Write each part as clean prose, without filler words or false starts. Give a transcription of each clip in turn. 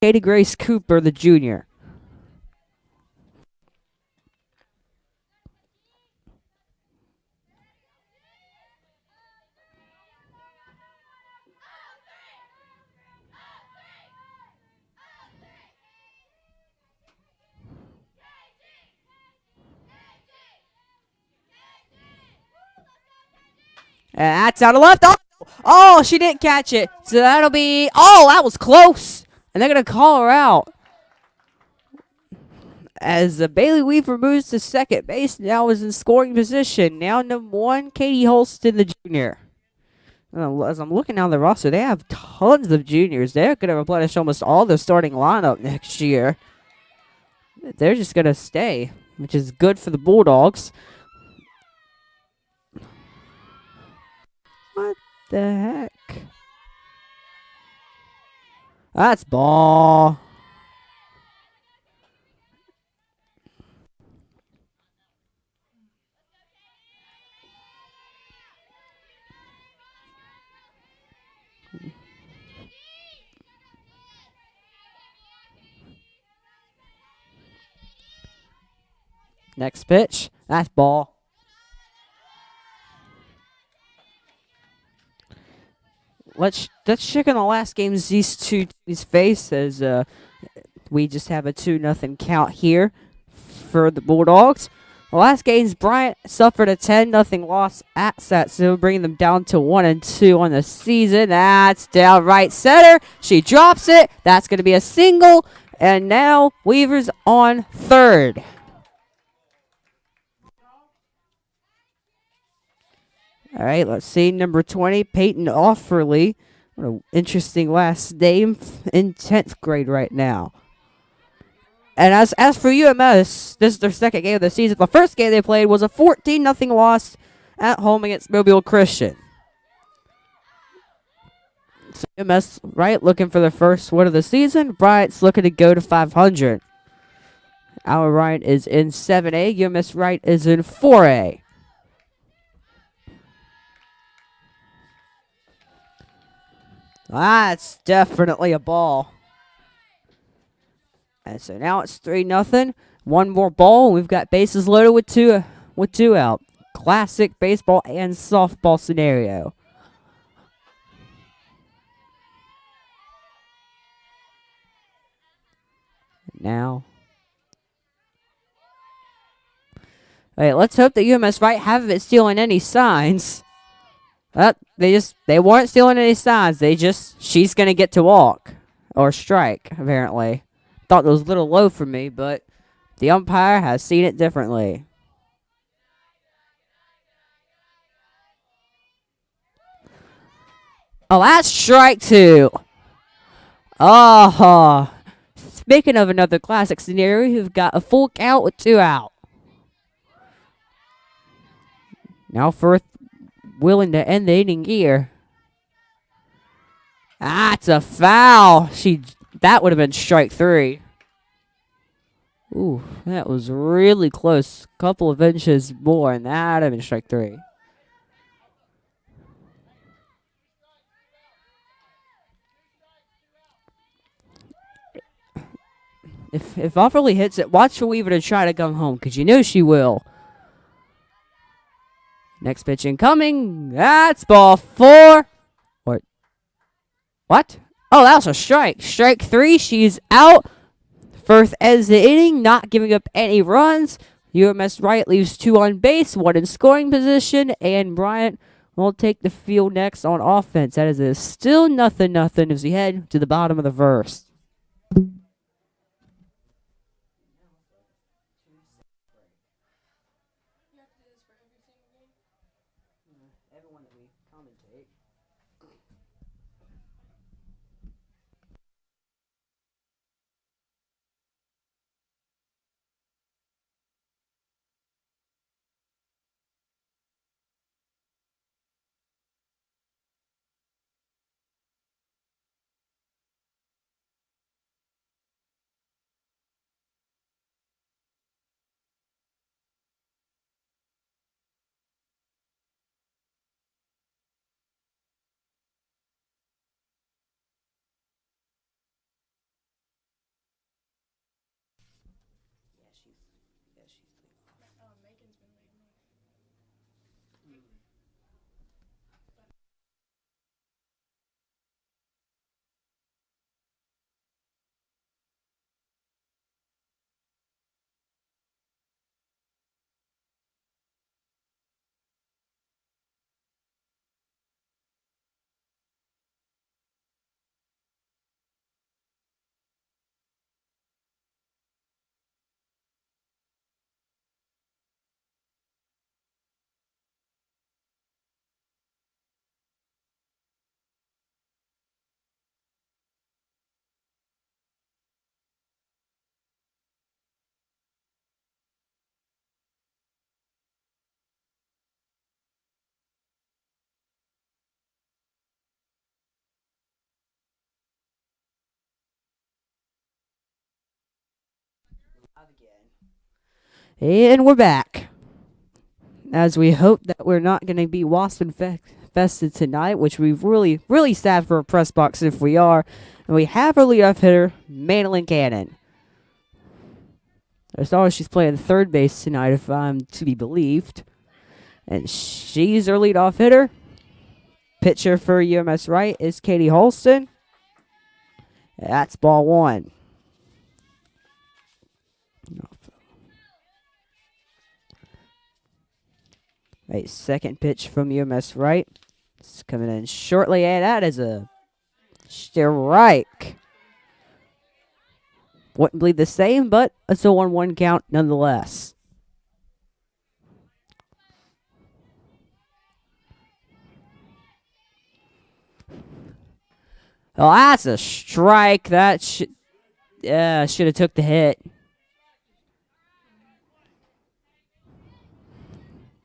Katie Grace Cooper, the junior. And that's out of left. Oh, she didn't catch it. So that'll be. Oh, that was close. And they're going to call her out. As Bailey Weaver moves to second base, now is in scoring position. Now number 1, Katie Holston, the junior. As I'm looking down the roster, they have tons of juniors. They're going to replenish almost all their starting lineup next year. They're just going to stay, which is good for the Bulldogs. What the heck? That's ball. Next pitch. That's ball. Let's check on the last games these two teams face as we just have a 2-0 count here for the Bulldogs. The last games, Bryant suffered a 10-0 loss at Satsuma, bringing them down to 1-2 on the season. That's down right center. She drops it. That's going to be a single. And now Weaver's on third. All right, let's see. Number 20, Peyton Offerly. What an interesting last name in 10th grade right now. And as for UMS, this is their second game of the season. The first game they played was a 14-0 loss at home against Mobile Christian. So UMS, right, looking for their first win of the season. Bryant's looking to go to 500. Our Wright is in 7A. UMS Wright is in 4A. That's definitely a ball. And so now it's 3-0. One more ball. We've got bases loaded with two out. Classic baseball and softball scenario. Now. Wait, let's hope that UMS Wright haven't been stealing any signs. They weren't stealing any signs. She's gonna get to walk or strike, apparently. Thought it was a little low for me, but the umpire has seen it differently. Oh, that's strike 2. Oh, speaking of another classic scenario, we've got a full count with 2 out. Now Firth willing to end the inning here. That's a foul. That would have been strike 3. Ooh, that was really close. Couple of inches more, and that would have been strike 3. If Offerly hits it, watch for Weaver to try to come home, because you know she will. Next pitch incoming. That's ball 4. Or what? Oh, that was a strike. Strike 3. She's out. Firth ends the inning, not giving up any runs. UMS Wright leaves 2 on base, 1 in scoring position, and Bryant will take the field next on offense. That is still 0-0 as we head to the bottom of the first. And we're back. As we hope that we're not going to be wasp infested tonight, which we've really sad for a press box if we are. And we have our leadoff hitter, Madeline Cannon. As always, she's playing third base tonight, if I'm to be believed. And she's our leadoff hitter. Pitcher for UMS Wright is Katie Holston. That's ball one. Right, second pitch from UMS Wright. It's coming in shortly, and that is a strike. Wouldn't believe the same, but it's a 1-1 count nonetheless. Oh, that's a strike. That should have took the hit.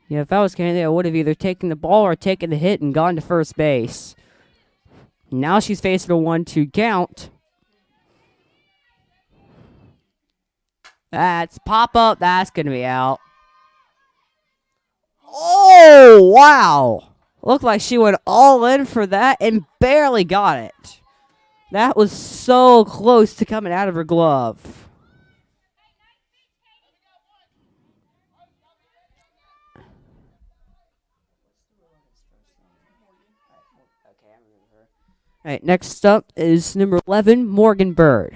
Yeah, if I was Kennedy, I would have either taken the ball or taken the hit and gone to first base. Now she's facing a 1-2 count. That's pop up. That's going to be out. Oh, wow. Looked like she went all in for that and barely got it. That was so close to coming out of her glove. All right, next up is number 11, Morgan Bird.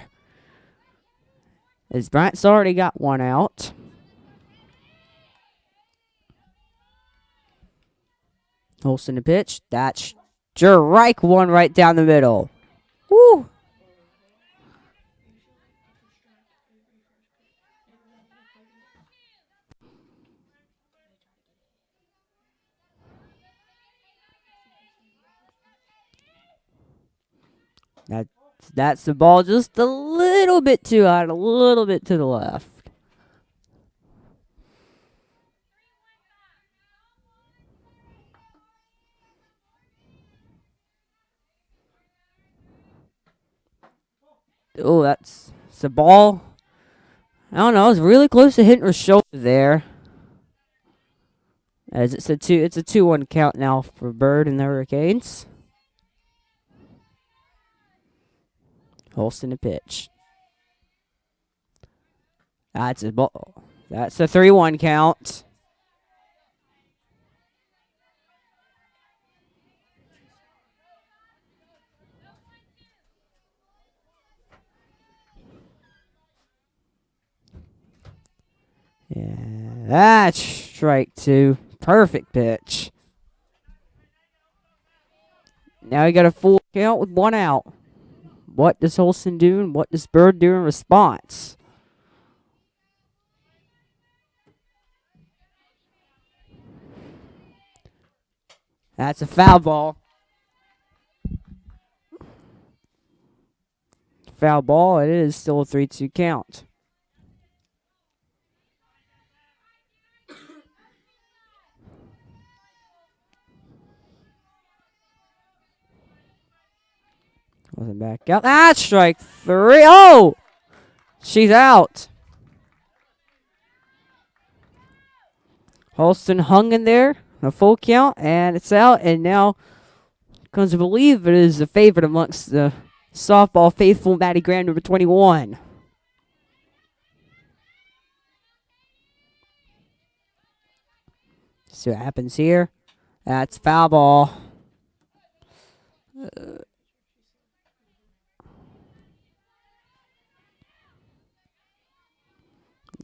As Bryant's already got one out. Holston to pitch. That's strike one right down the middle. Woo! That's the ball just a little bit too high, a little bit to the left. Oh, that's the ball. I don't know. It's really close to hitting her shoulder there. As it's a 2-1 count now for Bird and the Hurricanes. Holston to pitch. That's a ball. That's a 3-1 count. Yeah, that's strike two. Perfect pitch. Now you got a full count with one out. What does Holston do and what does Bird do in response? That's a foul ball. Foul ball. It is still a 3-2 count. Wasn't back out. That's strike three. Oh! She's out. Holston hung in there. A full count, and it's out. And now, comes to believe it is the favorite amongst the softball faithful, Maddie Graham, number 21. See what happens here. That's foul ball.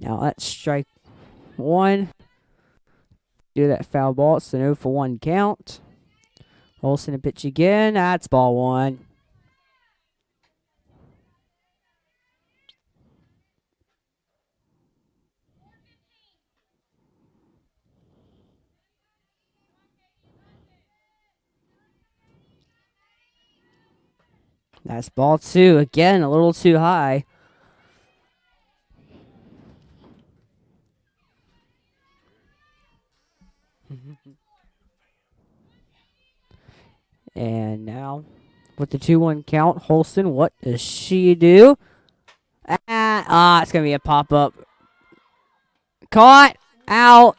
Now that's strike one. Do that foul ball. It's an 0-for-1 count. Holston to pitch again. That's ball one. That's ball two. Again, a little too high. And now, with the 2-1 count, Holston, what does she do? It's going to be a pop-up. caught out.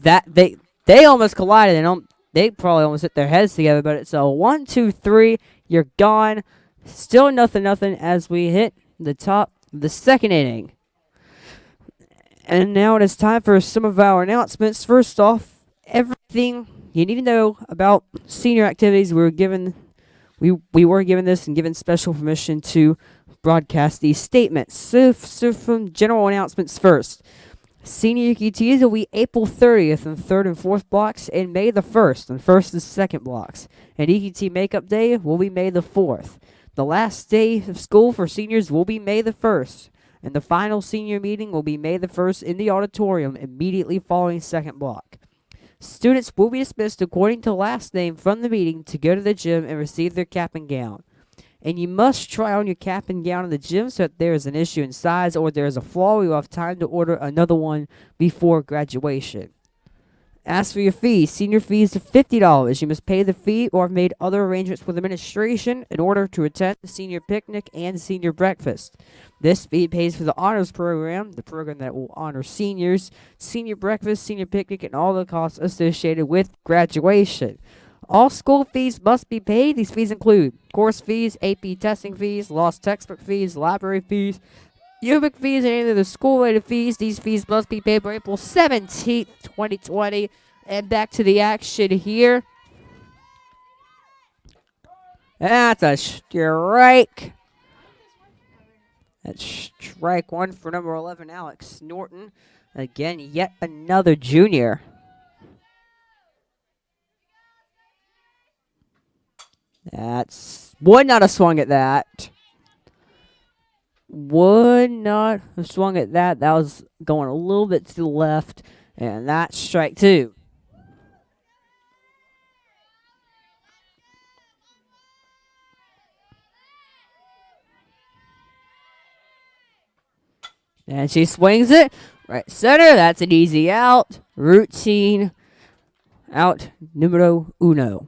That they almost collided, and they probably almost hit their heads together. But it's a 1-2-3. You're gone. Still nothing as we hit the top of the second inning. And now it is time for some of our announcements. First off, everything you need to know about senior activities. We were given this and given special permission to broadcast these statements. So from general announcements first. Senior EQTs will be April 30th in 3rd and 4th blocks, and May the 1st in 1st and 2nd blocks. And EQT Makeup Day will be May the 4th. The last day of school for seniors will be May the 1st. And the final senior meeting will be May the 1st in the auditorium immediately following 2nd block. Students will be dismissed according to last name from the meeting to go to the gym and receive their cap and gown. And you must try on your cap and gown in the gym so that there is an issue in size or there is a flaw. You will have time to order another one before graduation. As for your fees, senior fees of $50. You must pay the fee or have made other arrangements with administration in order to attend the senior picnic and senior breakfast. This fee pays for the honors program, the program that will honor seniors, senior breakfast, senior picnic, and all the costs associated with graduation. All school fees must be paid. These fees include course fees, AP testing fees, lost textbook fees, library fees, UMS fees, and any of the school-related fees. These fees must be paid by April 17th, 2020. And back to the action here. That's a strike. That's strike one for number 11, Alex Norton. Again, yet another junior. Would not have swung at that. Would not have swung at that. That was going a little bit to the left. And that's strike two. And she swings it. Right center. That's an easy out. Routine out numero uno.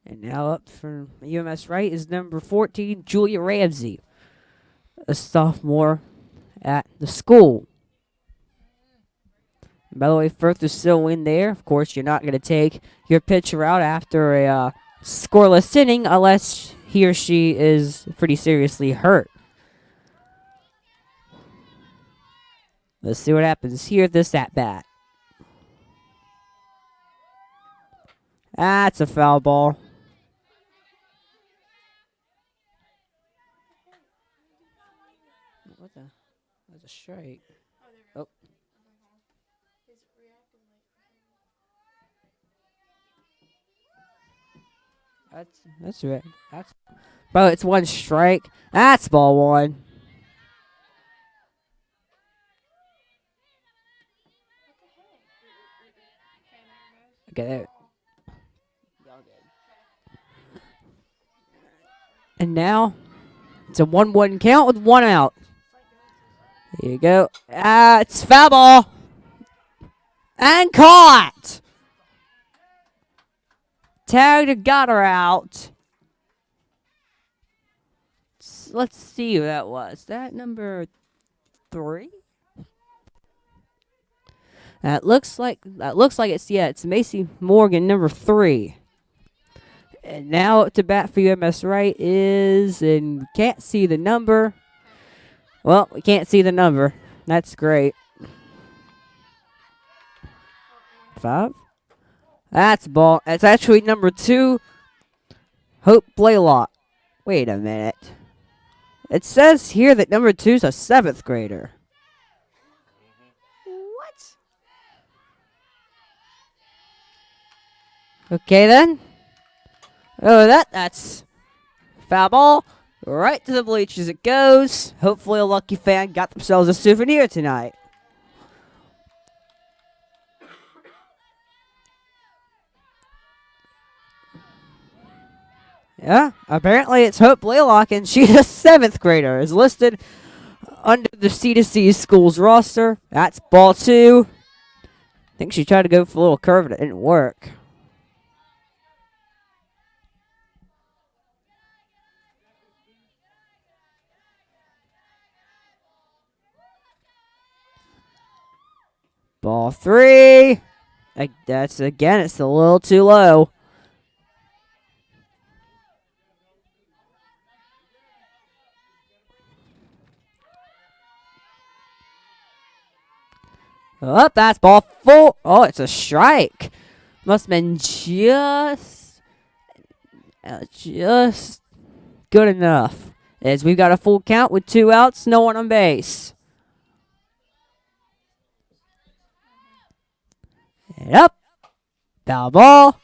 And now up for UMS Wright is number 14, Julia Ramsey, a sophomore at the school. And by the way, Firth is still in there. Of course, you're not going to take your pitcher out after a scoreless inning unless he or she is pretty seriously hurt. Let's see what happens here at this at-bat. That's a foul ball. That's a strike. Oh. That's right. Bro, it's one strike. That's ball one. Okay, there. And now it's a 1-1 count with one out. Here you go. It's foul ball. And caught. Tagged, got her out. Let's see who that was. That number 3? That looks like it's Macy Morgan, number 3. And now up to bat for UMS Wright is, and can't see the number. Well, we can't see the number. That's great. 5. That's ball. It's actually number 2, Hope Blaylock. Wait a minute. It says here that number 2 is a 7th grader. What? Okay then. Oh, that's foul ball. Right to the bleachers it goes. Hopefully a lucky fan got themselves a souvenir tonight. Yeah, apparently it's Hope Blaylock, and she's a 7th grader. Is listed under the C2C schools roster. That's ball 2. I think she tried to go for a little curve, and it didn't work. Ball 3. That's again, it's a little too low. Oh, that's ball 4. Oh, it's a strike. Must have been just good enough. As we've got a full count with 2 outs, no one on base. And up. Foul ball.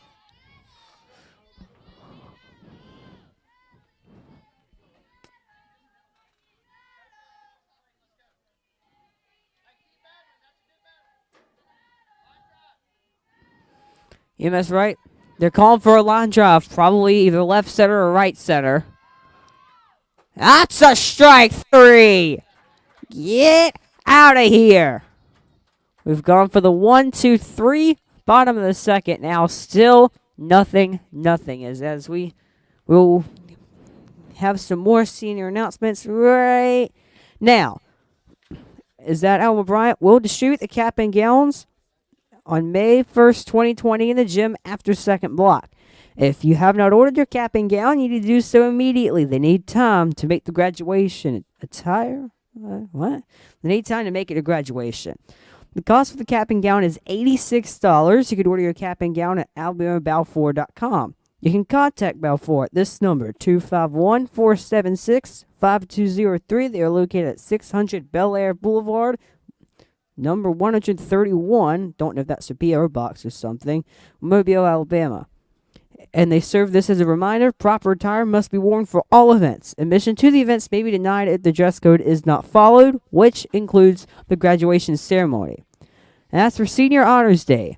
UMS right. They're calling for a line drive, probably either left center or right center. That's a strike 3. Get out of here. We've gone for the 1, 2, 3. Bottom of the second now. Still nothing. As we will have some more senior announcements right now. Is that Alma Bryant will distribute the cap and gowns on May 1st, 2020 in the gym after second block. If you have not ordered your cap and gown, you need to do so immediately. They need time to make the graduation attire. What? They need time to make it a graduation. The cost for the cap and gown is $86. You can order your cap and gown at alabamabalfour.com. You can contact Balfour at this number, 251-476-5203. They are located at 600 Bel Air Boulevard, number 131. Don't know if that's a P.O. box or something. Mobile, Alabama. And they serve this as a reminder. Proper attire must be worn for all events. Admission to the events may be denied if the dress code is not followed, which includes the graduation ceremony. And that's for Senior Honors Day.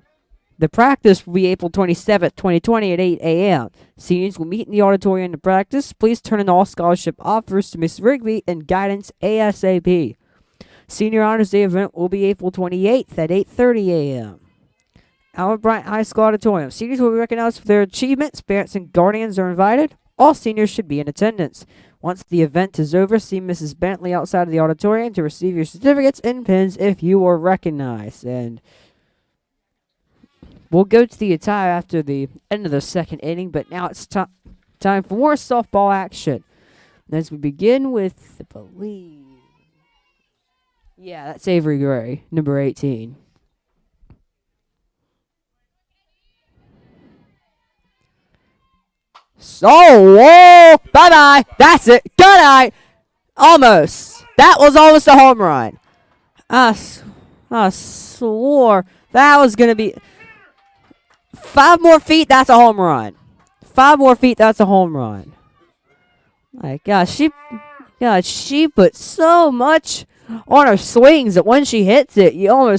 The practice will be April 27th, 2020 at 8 a.m. Seniors will meet in the auditorium to practice. Please turn in all scholarship offers to Ms. Rigby and guidance ASAP. Senior Honors Day event will be April 28th at 8:30 a.m. Alma Bryant High School Auditorium. Seniors will be recognized for their achievements. Parents and guardians are invited. All seniors should be in attendance. Once the event is over, see Mrs. Bentley outside of the auditorium to receive your certificates and pins if you are recognized. And we'll go to the attire after the end of the second inning, but now it's time for more softball action. As we begin with, I believe, that's Avery Gray, number 18. So, whoa, bye-bye. That's it. Good night. Almost. That was almost a home run. I swore that was going to be 5 more feet. That's a home run. 5 more feet. That's a home run. My gosh, she put so much on her swings that when she hits it, you're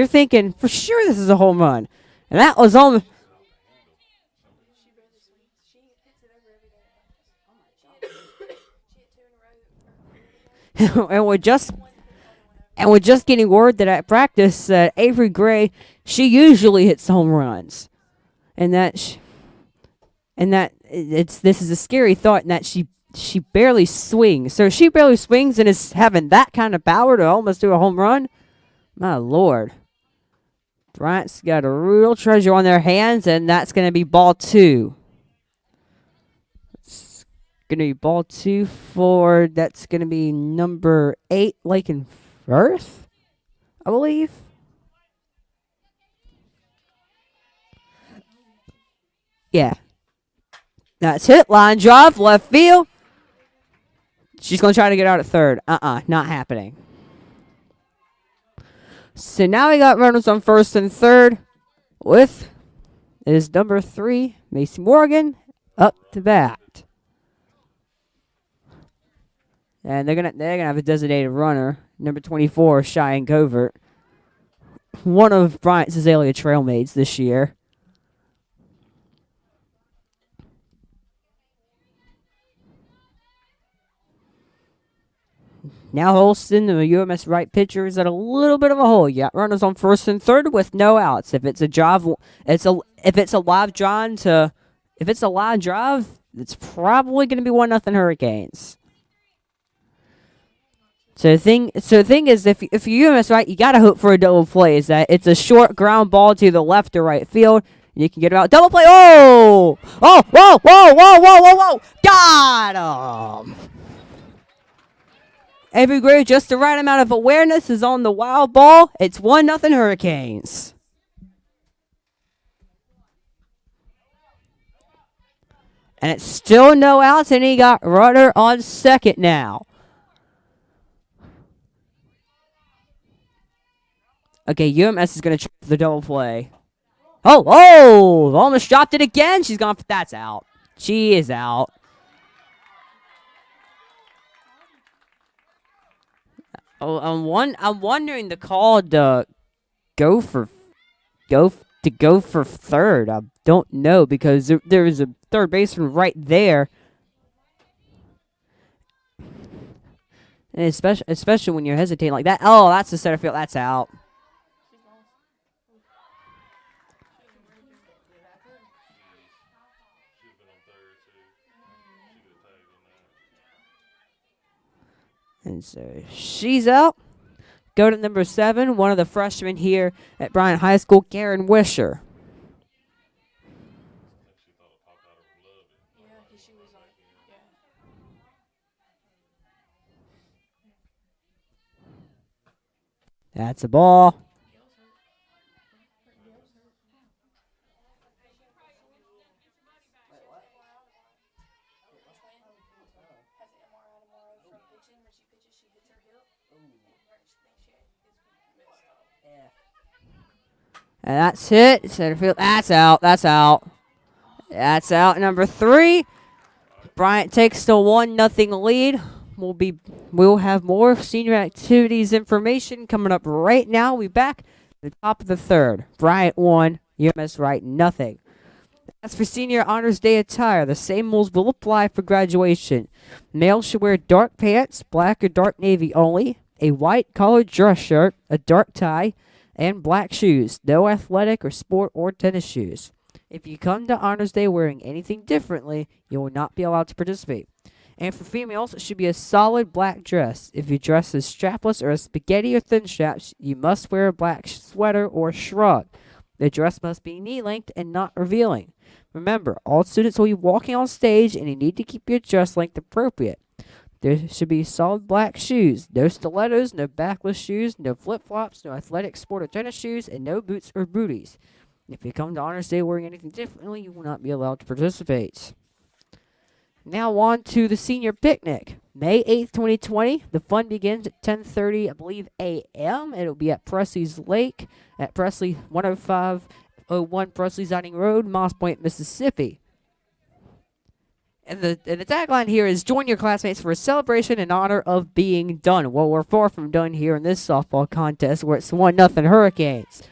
thinking for sure this is a home run. And that was almost. and we're just getting word that at practice, Avery Gray, she usually hits home runs, and this is a scary thought, and that she barely swings. So she barely swings and is having that kind of power to almost do a home run. My Lord, Bryant's got a real treasure on their hands, and that's going to be ball 2. Going to be ball 2 for, that's going to be number 8, Lakin Firth, I believe. Yeah. That's hit. Line drive, left field. She's going to try to get out at third. Not happening. So now we got runners on first and third with is number 3, Macy Morgan, up to bat. And they're gonna have a designated runner, number 24, Cheyenne Covert, one of Bryant's Azalea Trailmates this year. Now Holston, the UMS Wright pitcher, is at a little bit of a hole. You got runners on first and third with no outs. If it's a drive, if it's a live drive, it's probably going to be 1-0 Hurricanes. So the thing is, if you UMS right, you gotta hope for a double play. Is that it's a short ground ball to the left or right field, and you can get it out. Double play. Oh, oh, whoa, whoa, whoa, whoa, whoa, whoa! Got him. Every grade, just the right amount of awareness is on the wild ball. It's 1-0 Hurricanes. And it's still no outs, and he got runner on second now. Okay, UMS is going to try the double play. Oh, almost dropped it again. She's gone. That's out. She is out. Oh, I'm wondering the call to go for third. I don't know because there is a third baseman right there, and especially when you're hesitating like that. Oh, that's the center field. That's out. And so she's out. Go to number 7, one of the freshmen here at Bryant High School, Karen Wisher. That's a ball. And that's hit. Center field. That's out. That's out. That's out. Number 3. Bryant takes the 1-0 lead. We'll have more senior activities information coming up right now. We'll be back at the top of the third. Bryant 1, UMS Wright nothing. As for senior honors day attire, the same rules will apply for graduation. Males should wear dark pants, black or dark navy only, a white collared dress shirt, a dark tie, and black shoes. No athletic or sport or tennis shoes. If you come to honors day wearing anything differently, you will not be allowed to participate. And for females, it should be a solid black dress. If you dress as strapless or as spaghetti or thin straps, you must wear a black sweater or shrug. The dress must be knee-length and not revealing. Remember, all students will be walking on stage, and you need to keep your dress length appropriate. There should be solid black shoes, no stilettos, no backless shoes, no flip-flops, no athletic sport or tennis shoes, and no boots or booties. If you come to honors day wearing anything differently, you will not be allowed to participate. Now on to the senior picnic. May 8th, 2020. The fun begins at 10:30, I believe, a.m. It'll be at Presley's Lake at Presley 10501 Presley Siding Road, Moss Point, Mississippi. And the tagline here is, join your classmates for a celebration in honor of being done. Well, we're far from done here in this softball contest where it's 1-0 Hurricanes.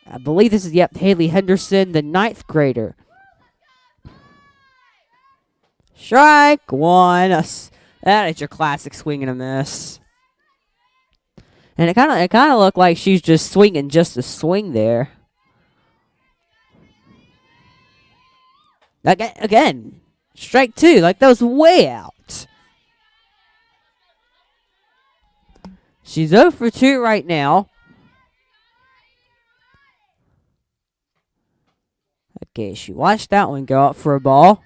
I believe this is, Haley Henderson, the 9th grader. Strike 1. That is your classic swing and a miss. And it kind of looked like she's just swinging just to swing there. Again, strike 2. Like, that was way out. She's 0 for 2 right now. Okay, she watched that one go out for a ball.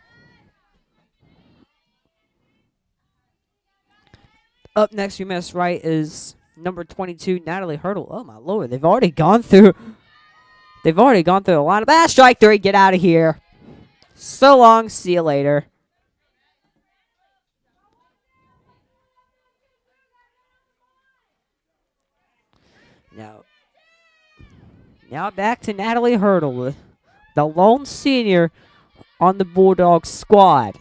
Up next, UMS Wright is number 22, Natalie Hurdle. Oh my lord, they've already gone through the line. Ah, strike 3. Get out of here. So long. See you later. Now back to Natalie Hurdle, the lone senior on the Bulldogs squad.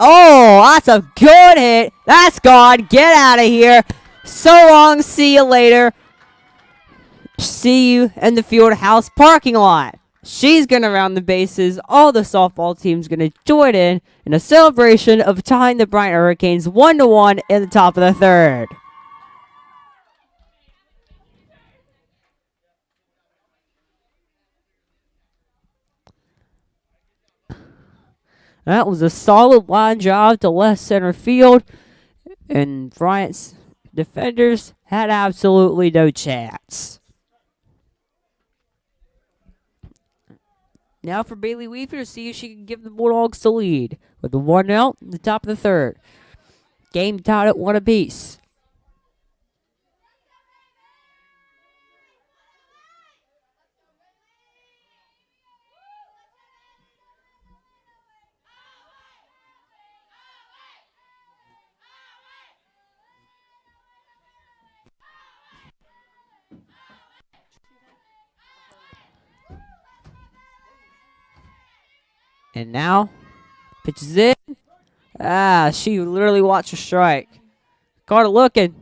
Oh, that's a good hit. That's gone. Get out of here. So long. See you later. See you in the field house parking lot. She's going to round the bases. All the softball team's going to join in a celebration of tying the Bryant Hurricanes 1-1 in the top of the third. That was a solid line drive to left center field, and Bryant's defenders had absolutely no chance. Now for Bailey Weaver to see if she can give the Bulldogs the lead. With the 1 out in the top of the third. Game tied at 1 apiece. And now, pitches in. She literally watched a strike. Carter looking.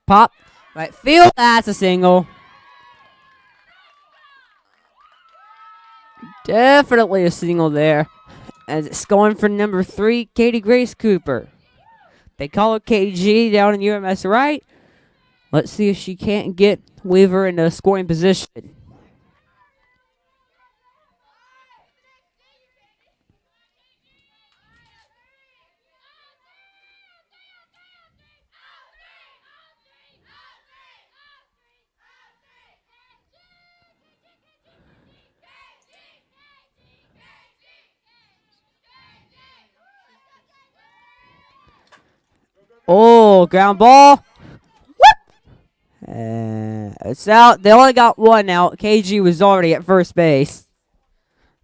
Pop. Right field. That's a single. Definitely a single there. As it's going for number 3, Katie Grace Cooper. They call her KG down in UMS Wright. Let's see if she can't get Weaver in a scoring position. Oh, ground ball. It's out. They only got 1 out. KG was already at first base.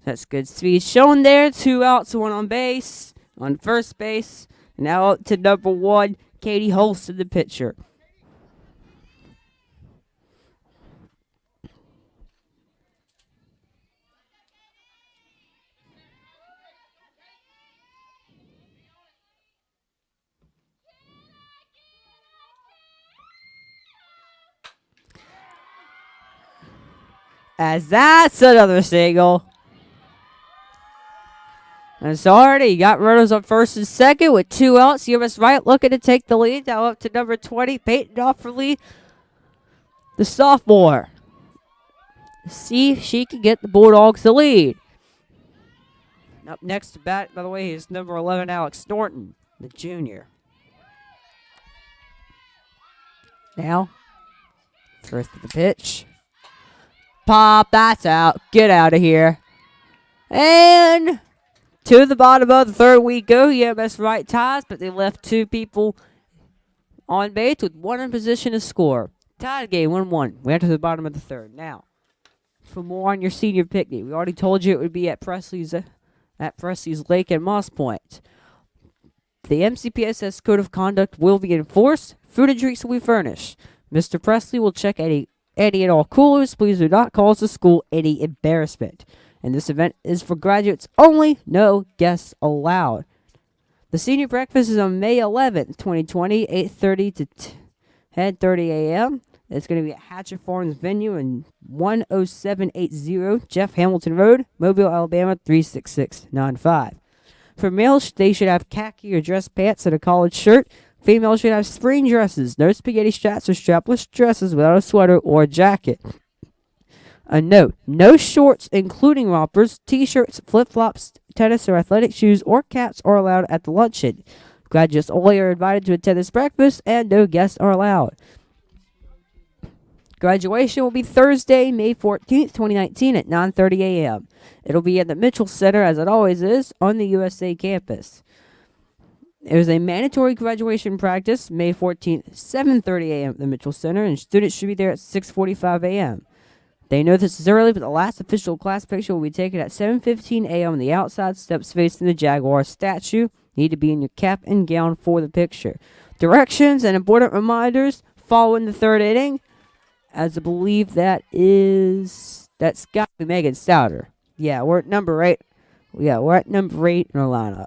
That's good speed shown there. 2 outs, 1 on base. On first base. Now up to number 1, Katie Holston, the pitcher. As that's another single. And it's already got runners on first and second with 2 outs. UMS Wright looking to take the lead. Now up to number 20, Peyton Offerly, the sophomore. See if she can get the Bulldogs the lead. Up next to bat, by the way, is number 11, Alex Norton, the junior. Now, first of the pitch. Pop, that's out. Get out of here. And to the bottom of the third we go. UMS Wright ties, but they left 2 people on base with 1 in position to score. Tied game 1-1. We enter the bottom of the third. Now, for more on your senior picnic, we already told you it would be at Presley's Lake and Moss Point. The MCPSS Code of Conduct will be enforced. Food and drinks will be furnished. Mr. Presley will check any and all coolers. Please do not cause the school any embarrassment. And this event is for graduates only. No guests allowed. The senior breakfast is on May 11th, 2020, 8:30 to 10:30 a.m. It's going to be at Hatcher Farms venue in 10780 Jeff Hamilton Road, Mobile, Alabama 36695. For males, they should have khaki or dress pants and a collared shirt. Females should have spring dresses, no spaghetti straps or strapless dresses without a sweater or a jacket. A note, no shorts including rompers, t-shirts, flip-flops, tennis or athletic shoes, or caps are allowed at the luncheon. Graduates only are invited to attend this breakfast and no guests are allowed. Graduation will be Thursday, May 14th, 2019 at 9:30 a.m. It'll be at the Mitchell Center, as it always is, on the USA campus. It was a mandatory graduation practice, May 14th, 7:30 a.m. at the Mitchell Center, and students should be there at 6:45 a.m. They know this is early, but the last official class picture will be taken at 7:15 a.m. on the outside steps facing the Jaguar statue. You need to be in your cap and gown for the picture. Directions and important reminders following the third inning, as I believe that's got to be Megan Stouter. Yeah, we're at number 8. Yeah, we're at number 8 in our lineup.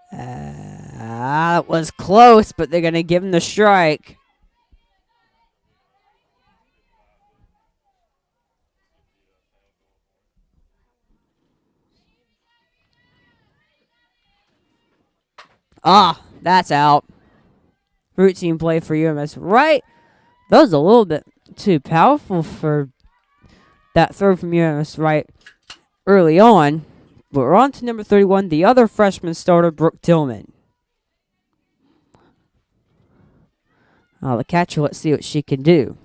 That was close, but they're going to give him the strike. Ah, that's out. Routine play for UMS. Right. That was a little bit too powerful for that throw from UMS right early on. But we're on to number 31, the other freshman starter, Brooke Tillman. The catcher, let's see what she can do.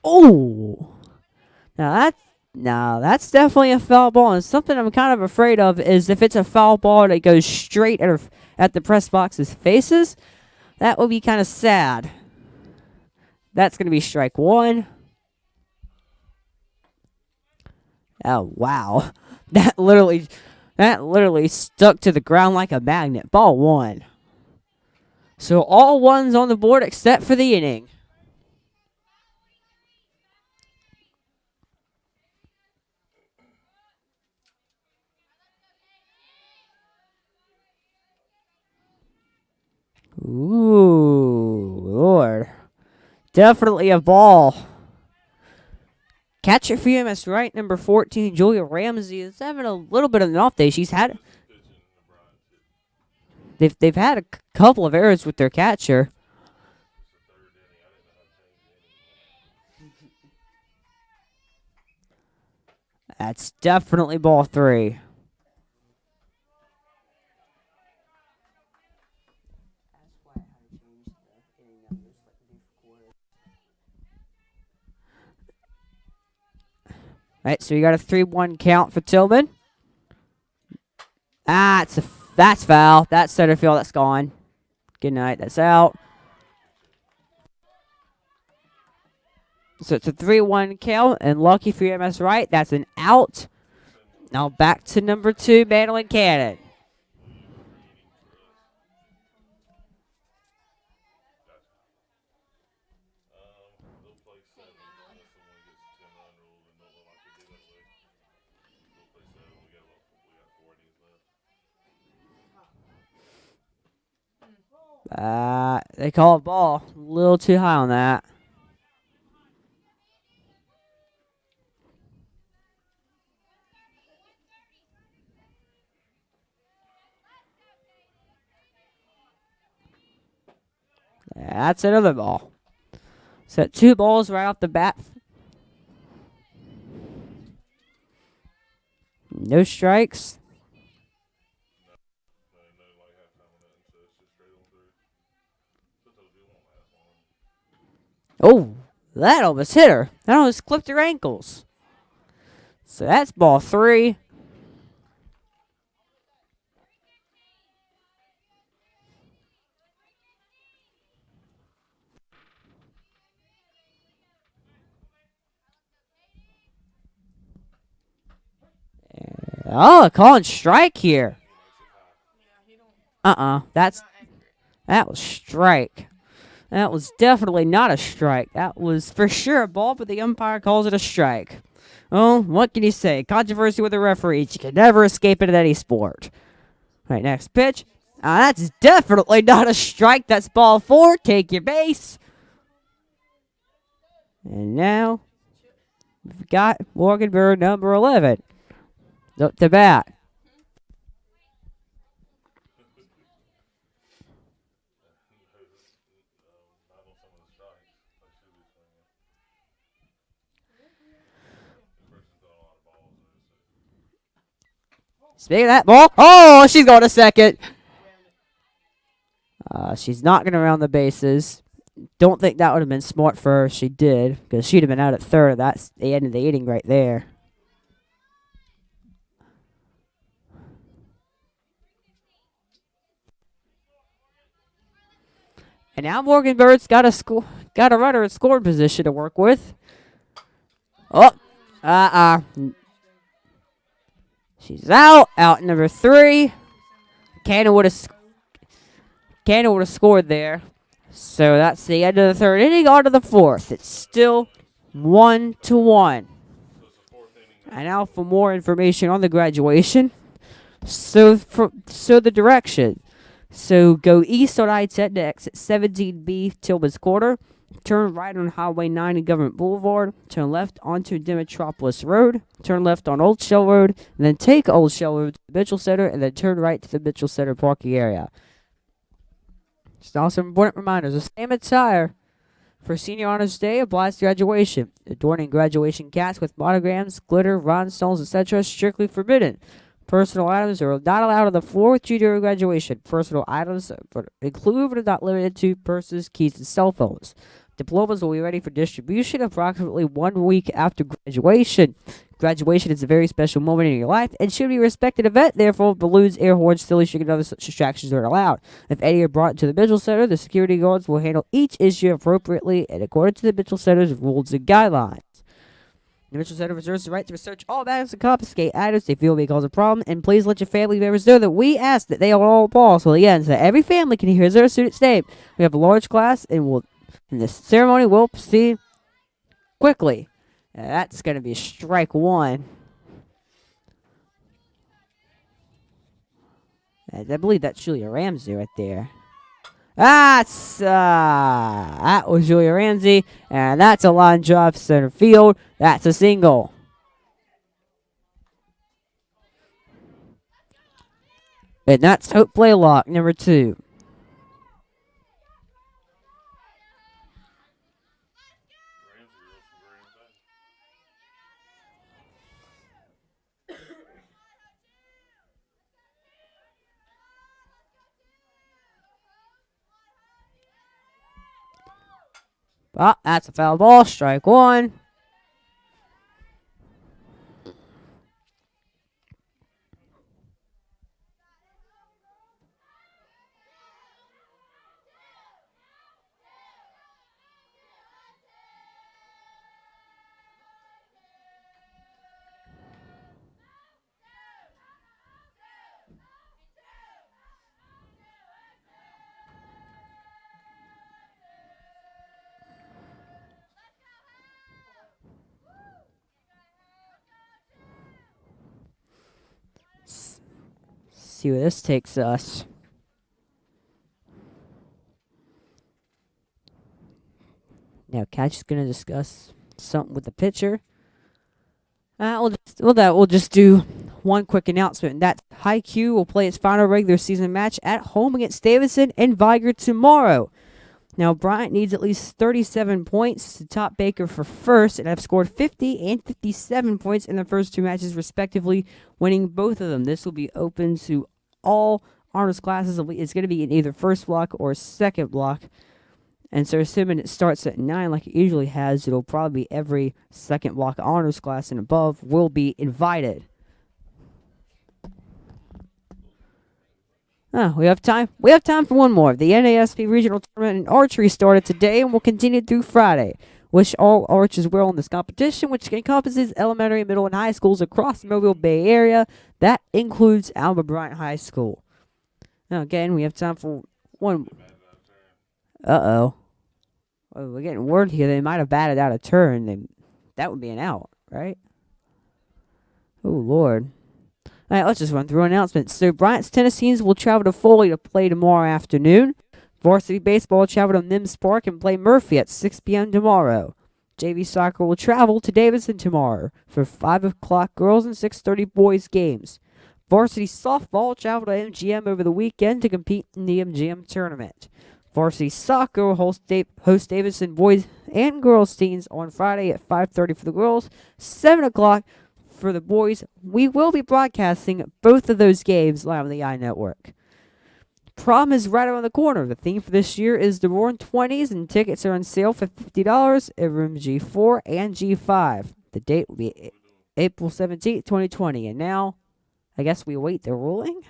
Oh! That's definitely a foul ball. And something I'm kind of afraid of is if it's a foul ball that goes straight at the press box's faces, that would be kind of sad. That's going to be strike one. Oh, wow. That literally stuck to the ground like a magnet. Ball one. So all ones on the board except for the inning. Ooh, Lord. Definitely a ball. Catcher for UMS Wright, number 14, Julia Ramsey, is having a little bit of an off day. They've had a couple of errors with their catcher. That's definitely ball three. Right, so you got a 3-1 count for Tillman. That's foul. That's center field. That's gone. Good night. That's out. So it's a 3-1 count, and lucky for UMS Wright, that's an out. Now back to number 2, Madeline Cannon. They call it ball. A little too high on that. That's another ball. So 2 balls right off the bat. No strikes. Oh, that almost hit her. That almost clipped her ankles. So that's ball 3. Oh, calling strike here. That was strike. That was definitely not a strike. That was for sure a ball, but the umpire calls it a strike. Oh, what can you say? Controversy with the referees. You can never escape it in any sport. All right, next pitch. That's definitely not a strike. That's ball 4. Take your base. And now we've got Morgan Bird, number 11. Up to bat. Speaking of that ball, oh, she's going to second. She's not going to round the bases. Don't think that would have been smart for her if she did, because she'd have been out at third. That's the end of the inning right there. And now Morgan Bird's got a runner in scoring position to work with. Oh, she's out. Out number 3. Cannon would have scored there. So that's the end of the third inning. On to the fourth. It's still 1-1. And now for more information on the graduation. So the direction. So go east on I-10 to exit 17B, Tillman's Corner. Turn right on Highway 9 and Government Boulevard. Turn left onto Demetropolis Road. Turn left on Old Shell Road. And then take Old Shell Road to the Mitchell Center. And then turn right to the Mitchell Center parking area. Just also important reminders. The same attire for Senior Honors Day applies to graduation. Adorning graduation caps with monograms, glitter, rhinestones, etc. strictly forbidden. Personal items are not allowed on the floor with junior graduation. Personal items include but are not limited to purses, keys, and cell phones. Diplomas will be ready for distribution approximately 1 week after graduation. Graduation is a very special moment in your life and should be a respected event. Therefore, balloons, air horns, silly string, and other such distractions are allowed. If any are brought to the Mitchell Center, the security guards will handle each issue appropriately and according to the Mitchell Center's rules and guidelines. The Mitchell Center reserves the right to research all matters and confiscate items they feel may cause a problem, and please let your family members know that we ask that they are all pause till the end so that every family can hear their student's name. We have a large class, and this ceremony will proceed quickly. That's going to be strike one. And I believe that's Julia Ramsey right there. That was Julia Ramsey, and that's a line drive center field. That's a single. And that's Hope Blaylock, number 2. Well, that's a foul ball. Strike one. See where this takes us. Now, Catch is going to discuss something with the pitcher. We'll just do one quick announcement. That Haikyuu will play its final regular season match at home against Davidson and Viger tomorrow. Now, Bryant needs at least 37 points to top Baker for first, and have scored 50 and 57 points in the first 2 matches, respectively, winning both of them. This will be open to all honors classes. It's going to be in either first block or second block. And so assuming it starts at 9 like it usually has, it'll probably be every second block honors class and above will be invited. We have time. We have time for one more. The NASP Regional Tournament in Archery started today and will continue through Friday. Wish all archers well in this competition, which encompasses elementary, middle, and high schools across the Mobile Bay area. That includes Alma Bryant High School. Now, again, we have time for one. Uh-oh. Oh, we're getting word here. They might have batted out a turn. That would be an out, right? Oh, Lord. All right, let's just run through announcements. So, Bryant's tennis teams will travel to Foley to play tomorrow afternoon. Varsity baseball will travel to Mims Park and play Murphy at 6 p.m. tomorrow. JV soccer will travel to Davidson tomorrow for 5 o'clock girls and 6:30 boys games. Varsity softball will travel to MGM over the weekend to compete in the MGM tournament. Varsity soccer will host Davidson boys and girls teams on Friday at 5:30 for the girls, 7 o'clock for the boys. We will be broadcasting both of those games live on the iNetwork. Prom is right around the corner. The theme for this year is the Roaring 20s, and tickets are on sale for $50 at room G4 and G5. The date will be April 17th, 2020. And now, I guess we await the ruling?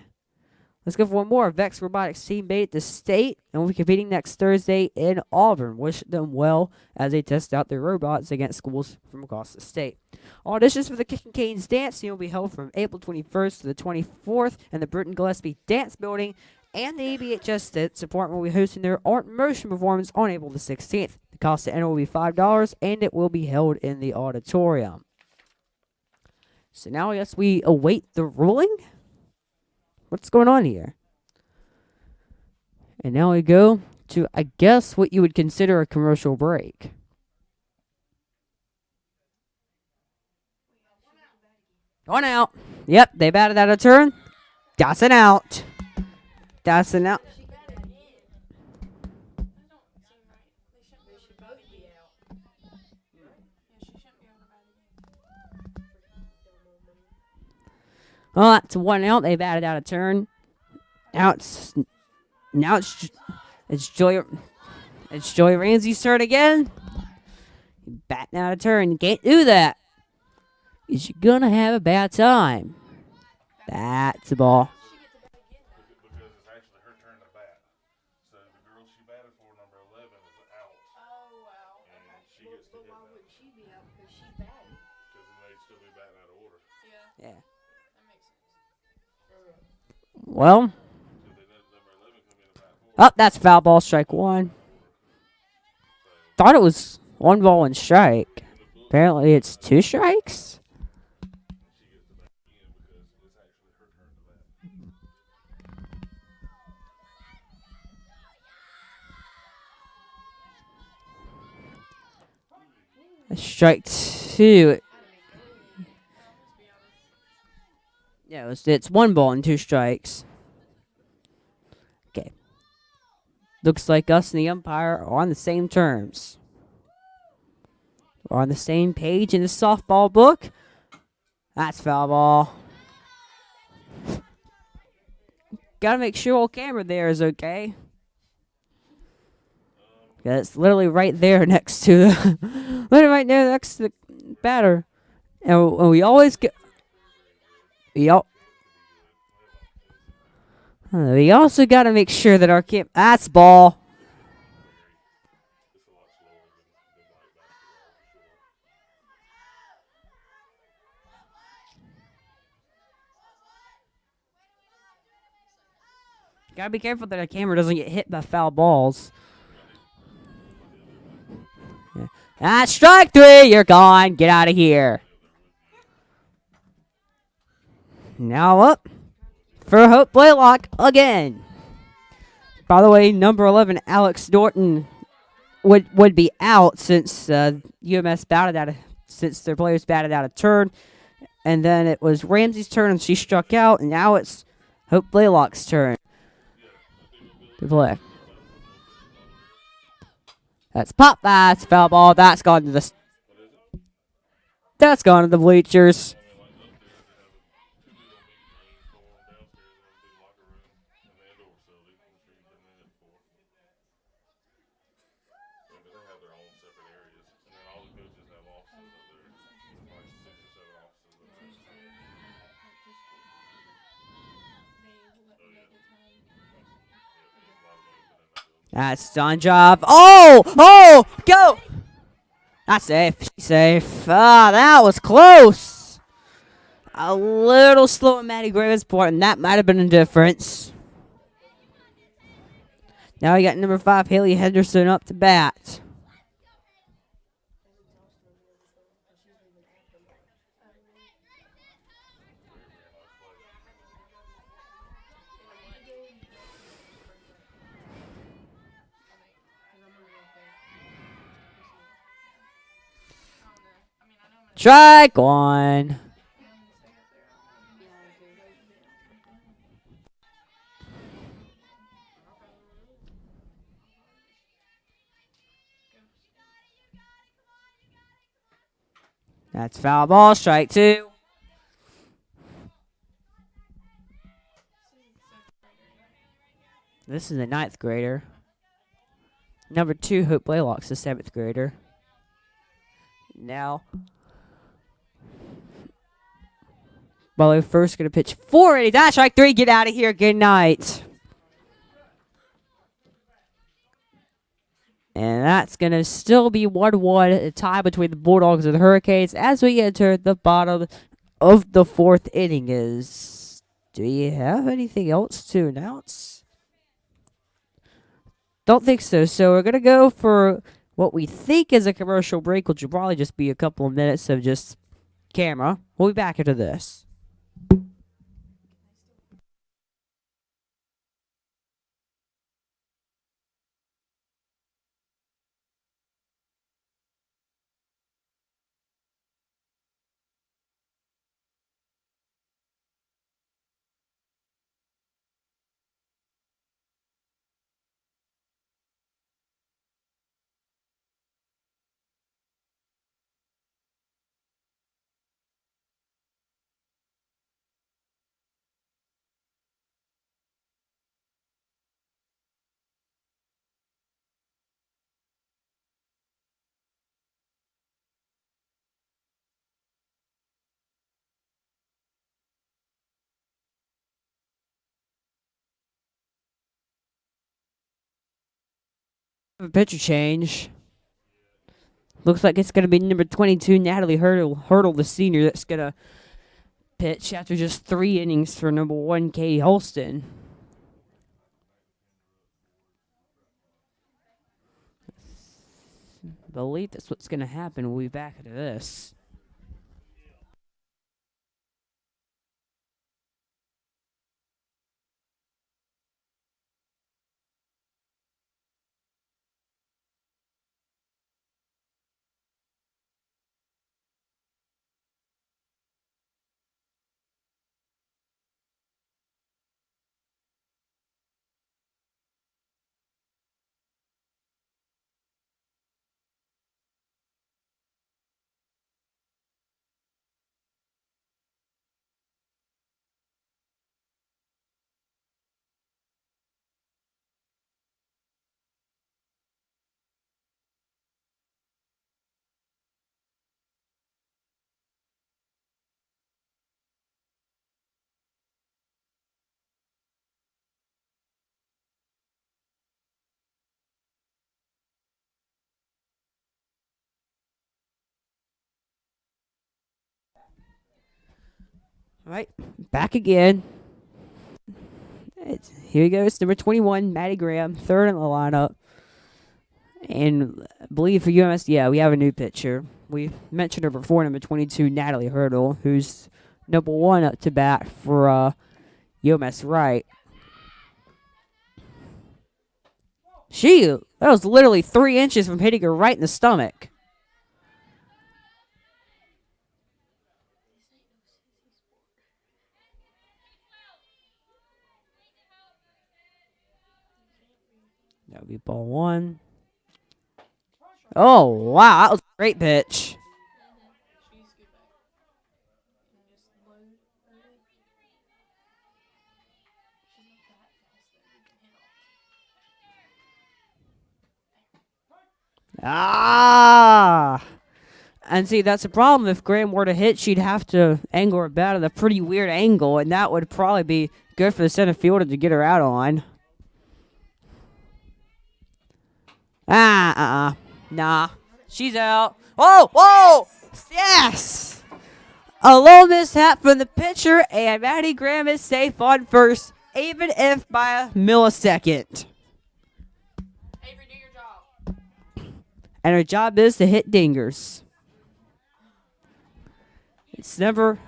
Let's go for one more. Vex Robotics team made it to state and will be competing next Thursday in Auburn. Wish them well as they test out their robots against schools from across the state. Auditions for the Kicking Canes Dance Team will be held from April 21st to the 24th in the Britton Gillespie Dance Building, and the ABHS Department will be hosting their art motion performance on April the 16th. The cost to enter will be $5, and it will be held in the auditorium. So now I guess we await the ruling? What's going on here? And now we go to, I guess, what you would consider a commercial break. One out. Yep, they batted out of turn. That's an out. That's an out. Well, that's one out. They batted out of turn. Now it's Joy Ramsey's turn again. Batting out of turn. You can't do that. Because you're gonna have a bad time. That's the ball. Because it's actually her turn to bat. So the girl she batted for, number 11, is out. Oh, wow. And she gets to hit now. Why would she be out? Because she batted. Because then they'd still be batting out of order. Yeah. That makes sense. Well. Oh, that's foul ball, strike one. Thought it was one ball and strike. Apparently it's two strikes. Strike two. Yeah, it's one ball and two strikes. Okay. Looks like us and the umpire are on the same terms. We're on the same page in the softball book. That's foul ball. Gotta make sure all camera there is okay. Yeah, it's literally right there next to the literally right there next to the batter. And we always get we also gotta make sure that our that's ball. Gotta be careful that our camera doesn't get hit by foul balls. Yeah. That's strike three. You're gone. Get out of here. Now up for Hope Blaylock again. By the way, number 11, Alex Norton, would be out since UMS batted out of, since their players batted out of turn. And then it was Ramsey's turn and she struck out. And now it's Hope Blaylock's turn to play. That's pop. That's foul ball. That's gone to the bleachers. That's done job. Oh, go. That's safe. She's safe. Ah, that was close. A little slow on Maddie Graves' part, and that might have been a difference. Now we got number 5, Haley Henderson, up to bat. Strike one. That's foul ball, strike two. This is the 9th grader. Number 2, Hope Blaylock's the 7th grader. Now, Butler first going to pitch 480. That's strike 3. Get out of here. Good night. And that's going to still be 1-1, a tie between the Bulldogs and the Hurricanes as we enter the bottom of the 4th inning. Do you have anything else to announce? Don't think so. So we're going to go for what we think is a commercial break, which will probably just be a couple of minutes of just camera. We'll be back into this. A pitcher change. Looks like it's going to be number 22, Natalie Hurdle, the senior, that's going to pitch after just 3 innings for number 1, Katie Holston. I believe that's what's going to happen. We'll be back into this. All right, back again. Here goes number 21, Maddie Graham, third in the lineup. And I believe for UMS, yeah, we have a new pitcher. We mentioned her before, number 22, Natalie Hurdle, who's number 1 up to bat for UMS Wright. That was literally 3 inches from hitting her right in the stomach. That would be ball 1. Oh, wow, that was a great pitch. Ah! And see, that's the problem. If Graham were to hit, she'd have to angle her bat at a pretty weird angle, and that would probably be good for the center fielder to get her out on. Nah. She's out. Oh, whoa! Yes! A little mishap from the pitcher, and Maddie Graham is safe on first, even if by a millisecond. Avery, do your job. And her job is to hit dingers. It's number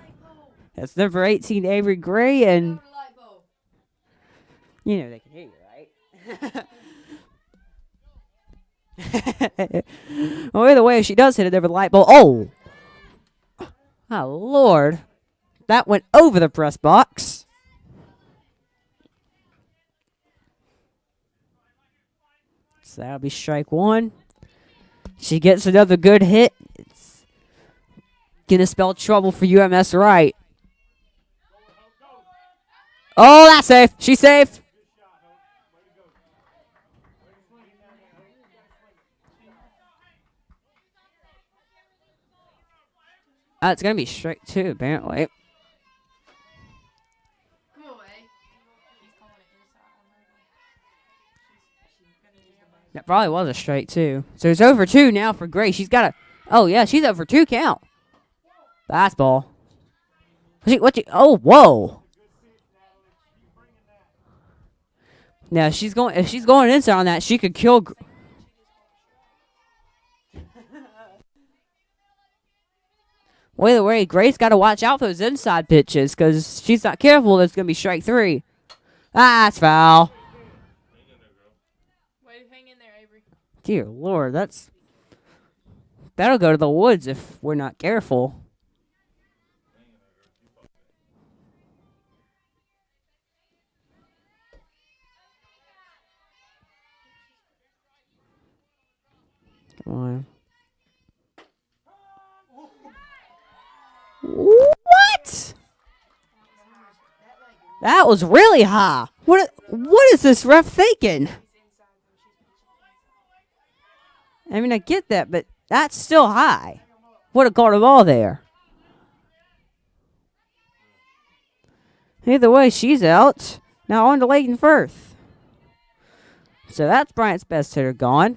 18, Avery Gray, and you know they can hear you, right? Well, either way, if she does hit it over the light bulb. Oh! Oh, Lord. That went over the press box. So that'll be strike 1. She gets another good hit. It's going to spell trouble for UMS Wright. Oh, that's safe. She's safe. It's going to be strike 2, apparently. Come on, He's calling it inside on her. That probably was a strike 2. So it's over 2 now for Gray. She's got a... Oh, yeah, she's over 2 count. Fastball. Oh, whoa. Now, if she's going inside on that, she could kill... Well, either way, Gray's got to watch out for those inside pitches because she's not careful. That's going to be strike 3. That's foul. Way to hang in there, Avery. Dear Lord, that'll go to the woods if we're not careful. Come on. What? That was really high. What is this ref thinking? I mean, I get that, but that's still high. Would have caught a ball there. Either way, she's out. Now on to Leighton Firth. So that's Bryant's best hitter gone.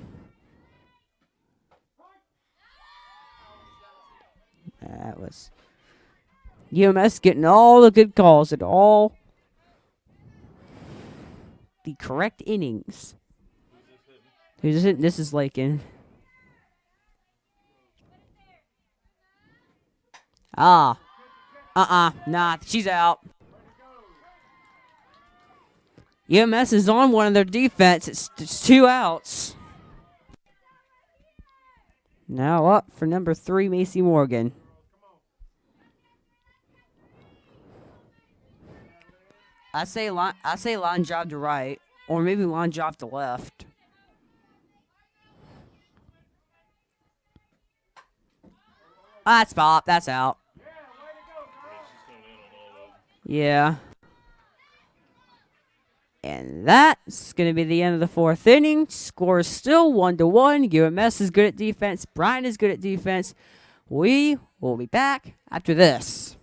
That was UMS getting all the good calls at all the correct innings. Who's this hitting? Who's it? This is Lakin. Ah. Nah, she's out. UMS is on one of their defense. It's 2 outs. Now up for number 3, Macy Morgan. I say line drive to right, or maybe line drive to left. That's pop. That's out. Yeah, she's coming in on all of them. Yeah. And that's going to be the end of the 4th inning. Score is still 1-1. UMS is good at defense. Bryant is good at defense. We will be back after this.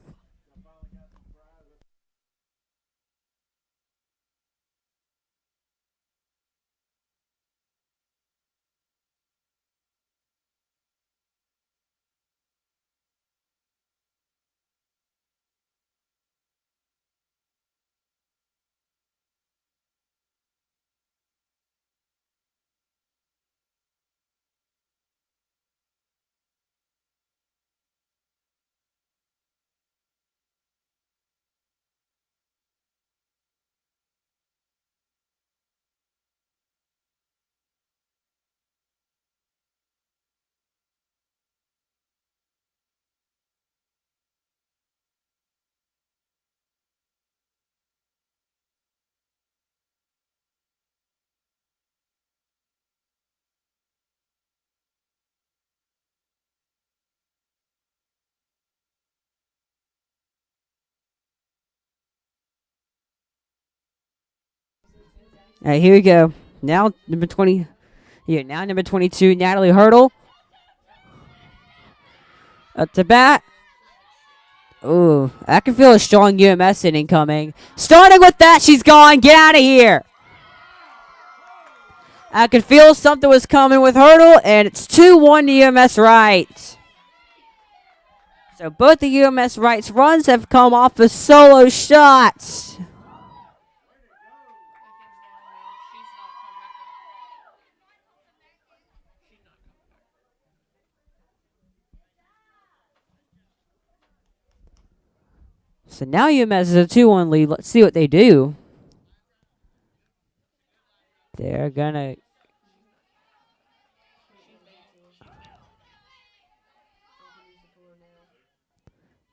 All right, here we go. Now number 20. Yeah, now number 22, Natalie Hurdle. Up to bat. Ooh, I can feel a strong UMS inning coming. Starting with that, she's gone. Get out of here. I could feel something was coming with Hurdle, and it's 2-1 to UMS Wright. So both the UMS Wright's runs have come off of solo shots. She's not coming back. So now UMS is a 2-1 lead. Let's see what they do. They're gonna.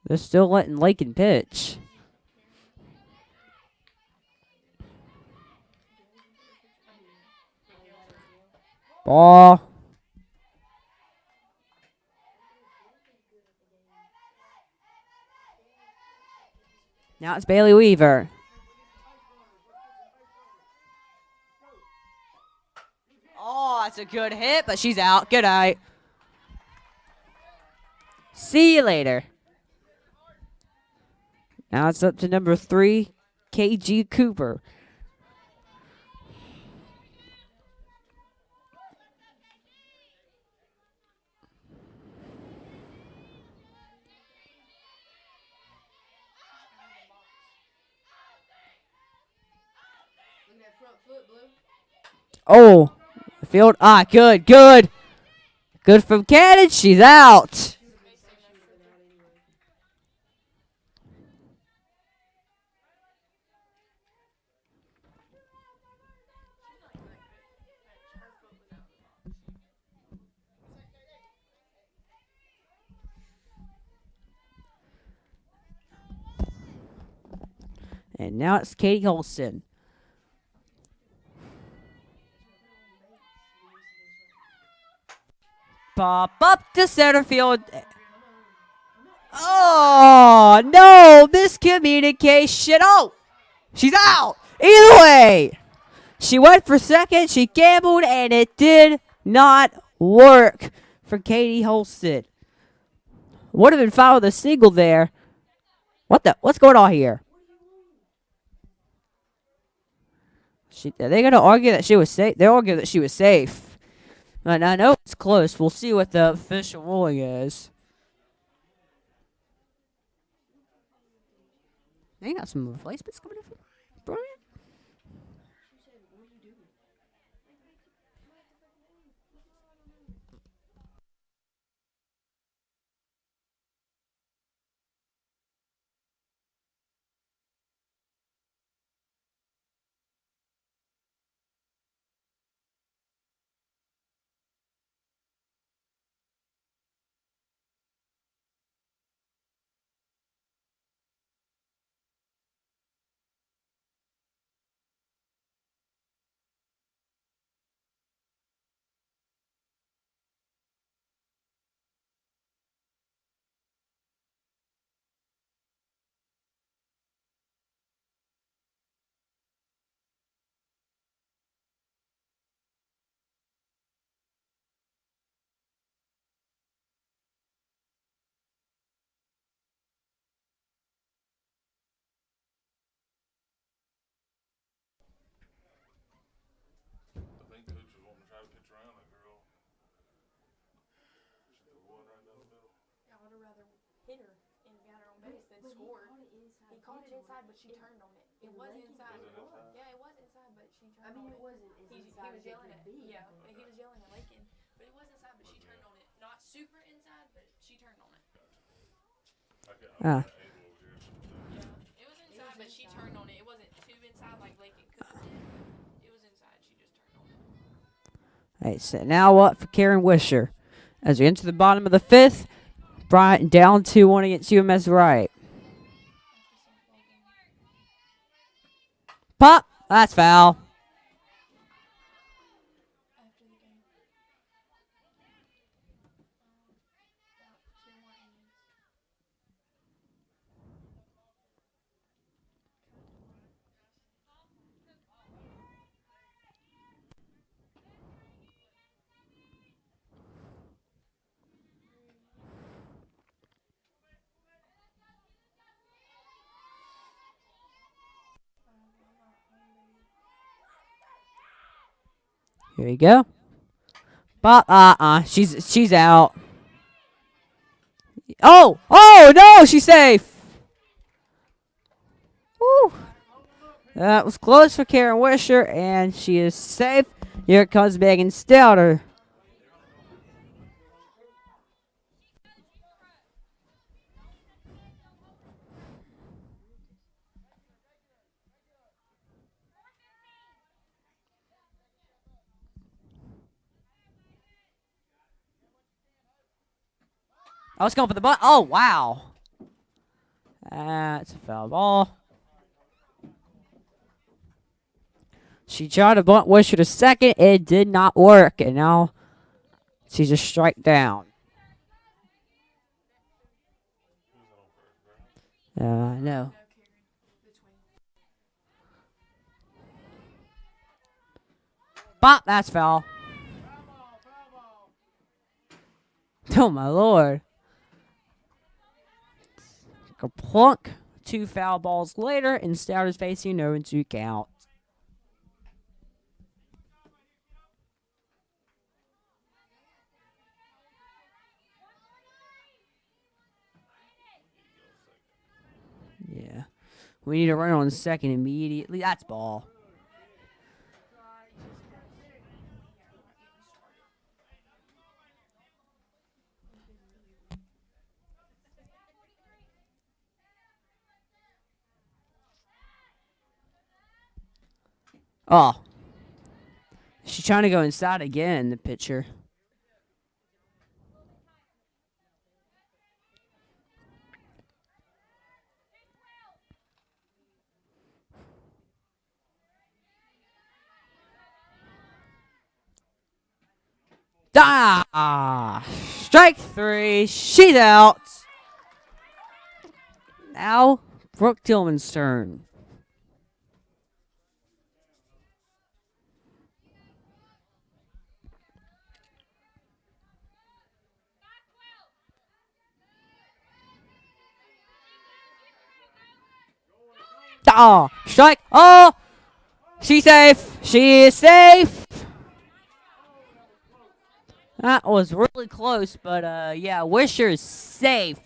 They're still letting Lakin pitch. Ball. Now it's Bailey Weaver. Oh, that's a good hit, but she's out. Good night. See you later. Now it's up to number 3, KG Cooper. Look at that front foot, Blue. Oh, field. Ah, good. Good from Cannon. She's out. And now it's Katie Holston. Pop up to center field. Oh, no. Miscommunication. Oh, she's out. Either way. She went for second. She gambled, and it did not work for Katie Holston. Would have been fine with a single there. What's going on here? They're gonna argue that she was safe. They argue that she was safe. And I know it's close. We'll see what the official ruling is. They got some replacements coming in for Bryant. I think coach was wanting to try to pitch around that girl. She threw one right down the middle. I would have rather hit her and got her on base than scored. He caught it inside, but she turned on it. It was inside. Was it inside? Yeah, it was inside, but she turned on it. He was yelling at he was yelling at Lakin, but it was inside, but she turned on it. Not super inside, but she turned on it. Ah. It was inside, but she turned on it. It wasn't too inside like Lakin could have did. It was inside. She just turned on it. Alright, so now what for Karen Wisher? As we enter the bottom of the fifth, Bryant down 2-1 against UMS Wright. Pop! That's foul. After the game. About 2 more innings. Here we go. But she's out. Oh no, she's safe. Woo. That was close for Karen Wisher, and she is safe. Here comes Megan Stouter. I was going for the butt. Oh, wow. That's a foul ball. She tried to bunt Wisher to second. It did not work. And now she's a strike down. No. No, Karen. The twin. Bop, that's foul. Oh, my Lord. Plunk. 2 foul balls later, and Stouter's facing 0-2 count. Yeah. We need to run on second immediately. That's ball. Oh. She's trying to go inside again, the pitcher. Ah! Strike 3. She's out. Now, Brooke Tillman's turn. Ah! Strike. Oh! She's safe. She is safe. That was really close, but yeah, Wisher is safe.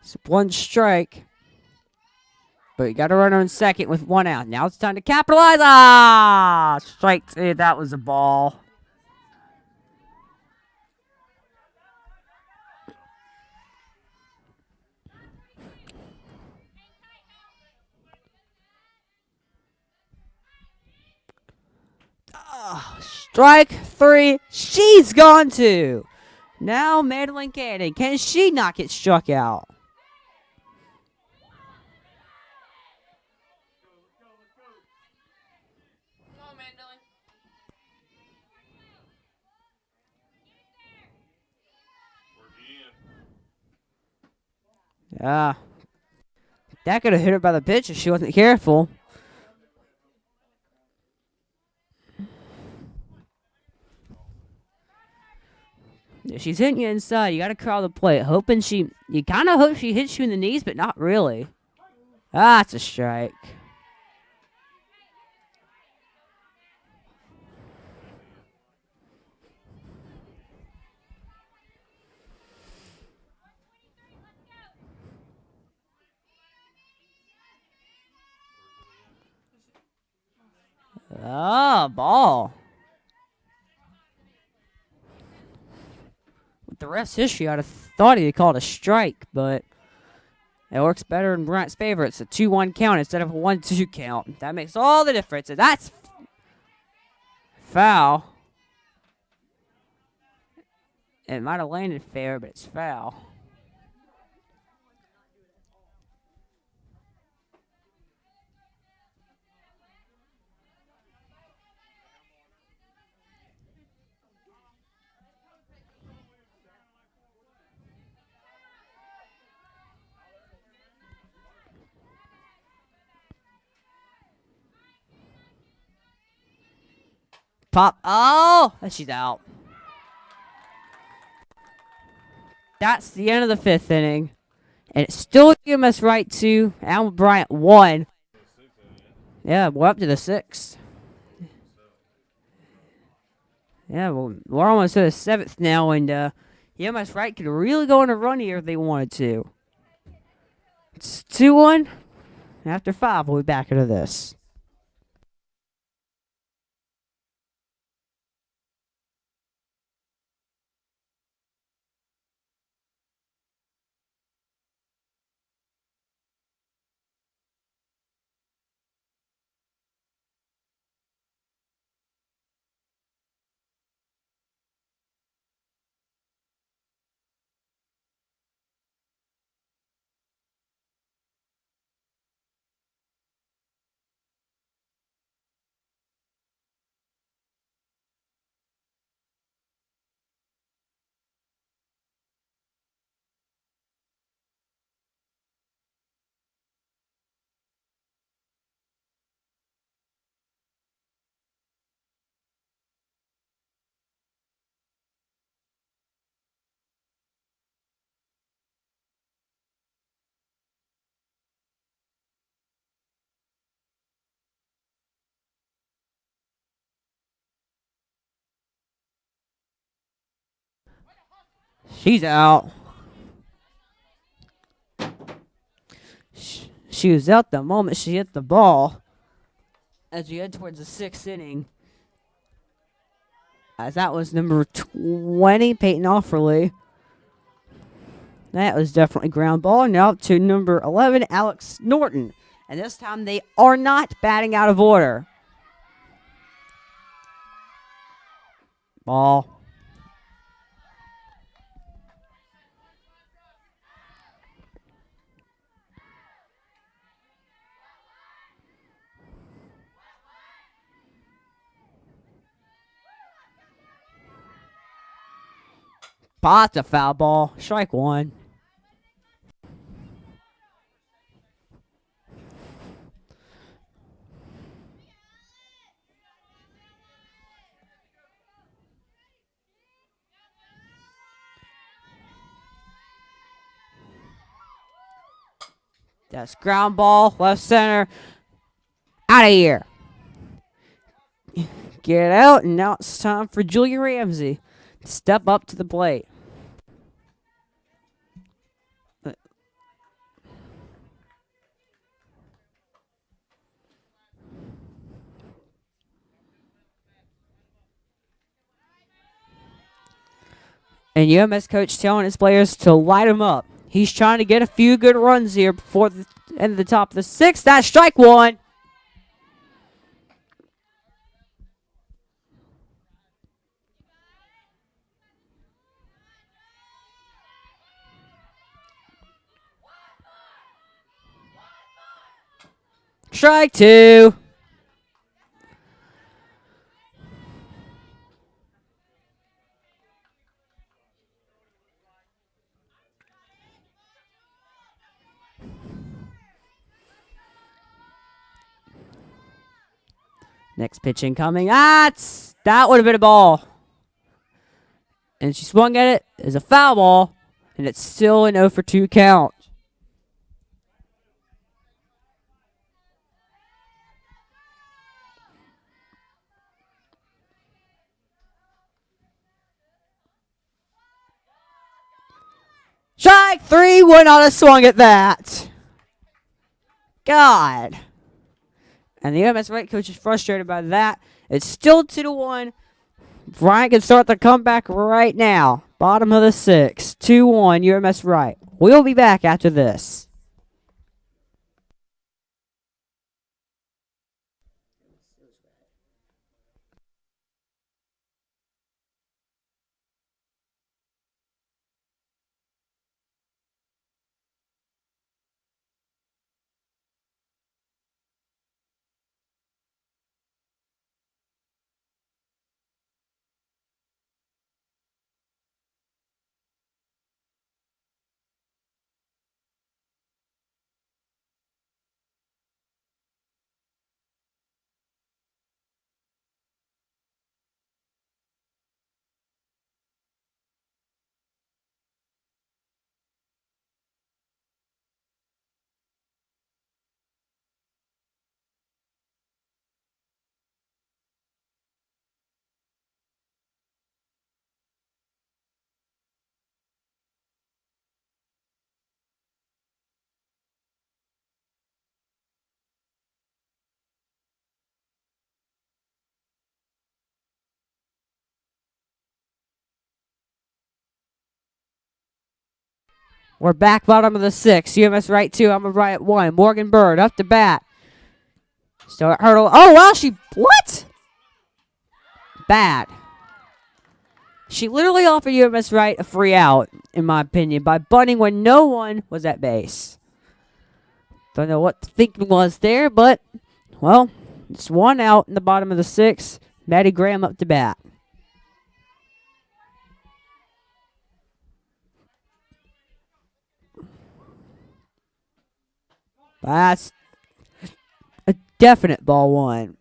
It's one strike. But you got to run on second with one out. Now it's time to capitalize. Ah, strike two. That was a ball. Strike three. She's gone too. Now Madeline Cannon. Can she not get struck out? Come on, Mandolin. Work again. Yeah. That could have hit her by the pitch if she wasn't careful. If she's hitting you inside, you got to crowd the plate. You kind of hope she hits you in the knees, but not really. That's a strike. Oh, ball. With the ref's history, I'd have thought he'd called a strike, but it works better in Bryant's favor. It's a 2-1 count instead of a 1-2 count. That makes all the difference. And that's foul. It might have landed fair, but it's foul. Pop. Oh, she's out. That's the end of the fifth inning. And it's still UMS Wright 2, Alma Bryant 1. Yeah, we're up to the sixth. Yeah, well, we're almost to the seventh now, and UMS Wright could really go on a run here if they wanted to. It's 2-1. After 5, we'll be back into this. She's out. She was out the moment she hit the ball. As we head towards the sixth inning. As that was number 20, Peyton Offerly. That was definitely ground ball. Now up to number 11, Alex Norton. And this time they are not batting out of order. Ball. Pot's a foul ball. Strike one. That's ground ball, left center. Out of here. Get out, and now it's time for Julia Ramsey to step up to the plate. And UMS coach telling his players to light him up. He's trying to get a few good runs here before the end of the top of the sixth. That's strike one. Strike two. Next pitch incoming. That would have been a ball. And she swung at it as a foul ball. And it's still an 0 for 2 count. Strike three. Would not have swung at that. God. And the UMS Wright coach is frustrated by that. It's still 2-1. Bryant can start the comeback right now. Bottom of the sixth. 2-1 UMS Wright. We'll be back after this. We're back bottom of the sixth. UMS Wright 2. I'm a Bryant 1. Morgan Bird up to bat. Start hurdle. Oh, wow. What? Bad. She literally offered UMS Wright a free out, in my opinion, by bunting when no one was at base. Don't know what the thinking was there, but, well, it's 1 out in the bottom of the sixth. Maddie Graham up to bat. That's a definite ball one.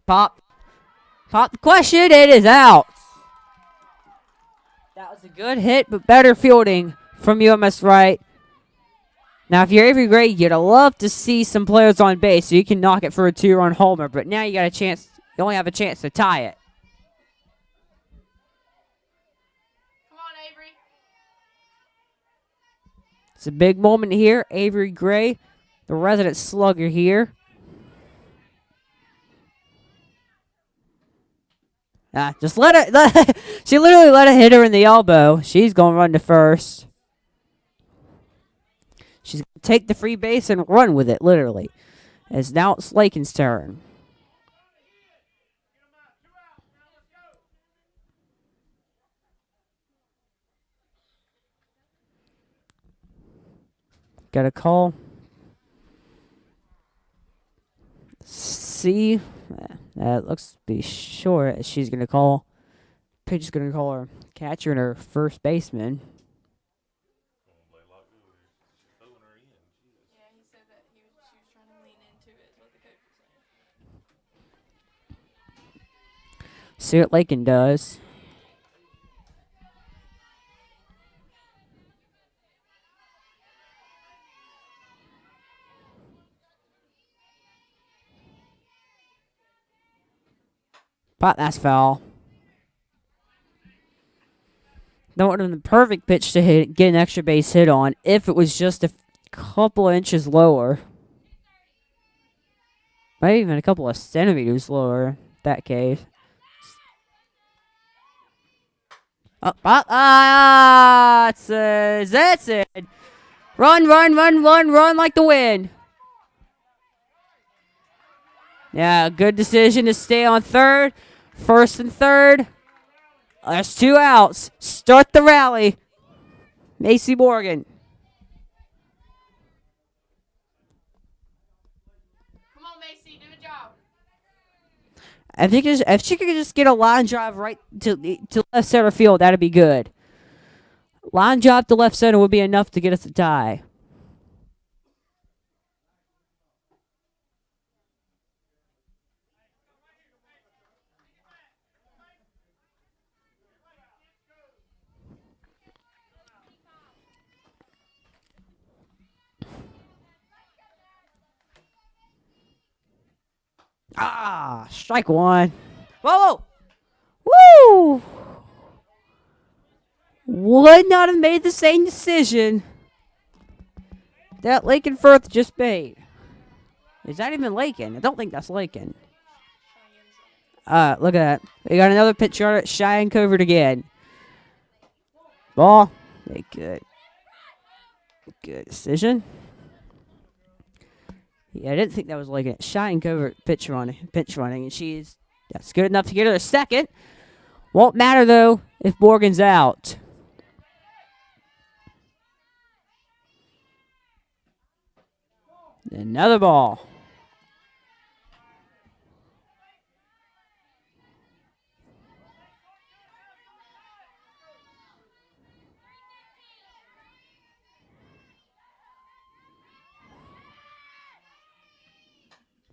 Pop the question. It is out. That was a good hit, but better fielding from UMS Wright. Now, if you're Avery Gray, you'd love to see some players on base so you can knock it for a 2-run homer. But now you got a chance. You only have a chance to tie it. Come on, Avery. It's a big moment here. Avery Gray, the resident slugger here. Just let it. She literally let it hit her in the elbow. She's going to run to first. She's going to take the free base and run with it, literally. As now it's Lakin's turn. Got a call. See. Looks to be sure she's going to call. Pitch is going to call her catcher and her first baseman. Yeah, he said that she was trying to lean into it, is what the coach was saying. See what Lakin does. But that's foul. That would have been the perfect pitch to get an extra base hit on if it was just a couple inches lower. Maybe even a couple of centimeters lower, in that case. That's it. Run, run, run, run, run like the wind. Yeah, good decision to stay on third. First and third. There's 2 outs. Start the rally. Macy Morgan. Come on, Macy, do a job. If she could just get a line drive right to left center field, that'd be good. Line drive to left center would be enough to get us a tie. Strike one. Whoa! Woo! Would not have made the same decision that Lakin Firth just made. Is that even Lakin? I don't think that's Lakin. Look at that. We got another pitch on it. Cheyenne covered again. Ball. Good. Good decision. Yeah, I didn't think that was Lakin. Cheyenne covert pitch running, and that's good enough to get her a second. Won't matter though if Morgan's out. Another ball.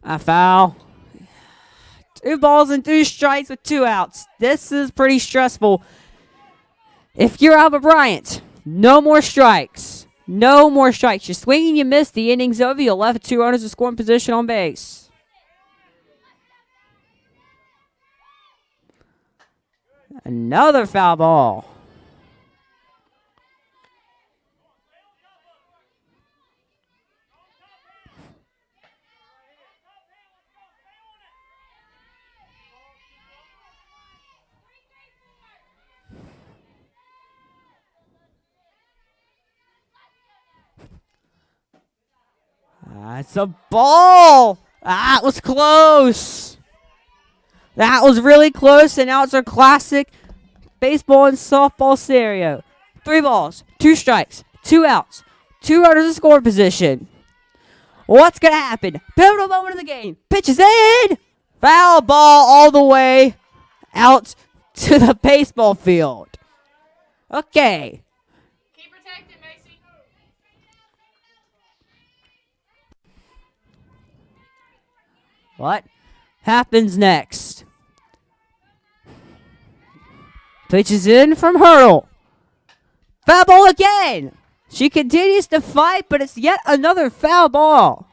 A foul. 2 balls and 2 strikes with 2 outs. This is pretty stressful. If you're Alma Bryant, no more strikes. No more strikes. You swing and you miss, the inning's over. You'll left 2 runners in scoring position on base. Another foul ball. It's a ball. That was close. That was really close, and now it's our classic baseball and softball scenario. 3 balls, 2 strikes, 2 outs, 2 runners in scoring position. What's going to happen? Pivotal moment of the game. Pitch is in. Foul ball all the way out to the baseball field. Okay. Keep protected, Macy. What happens next? Pitch is in from Hurdle. Foul ball again. She continues to fight, but it's yet another foul ball.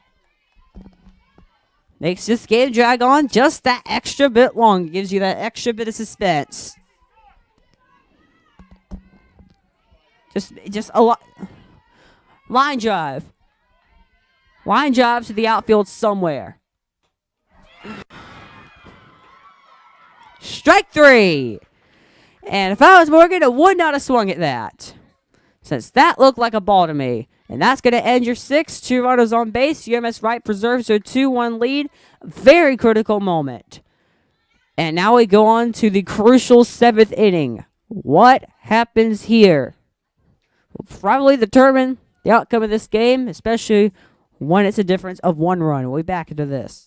Makes this game drag on just that extra bit long. Gives you that extra bit of suspense. Just a lot. Line drive. Line drive to the outfield somewhere. Strike 3. And if I was Morgan, I would not have swung at that, since that looked like a ball to me. And that's going to end your 6th. 2 runners on base. UMS Wright preserves their 2-1 lead. Very critical moment. And now we go on to the crucial 7th inning. What happens here will probably determine the outcome of this game, especially when it's a difference of 1 run. We'll be back into this.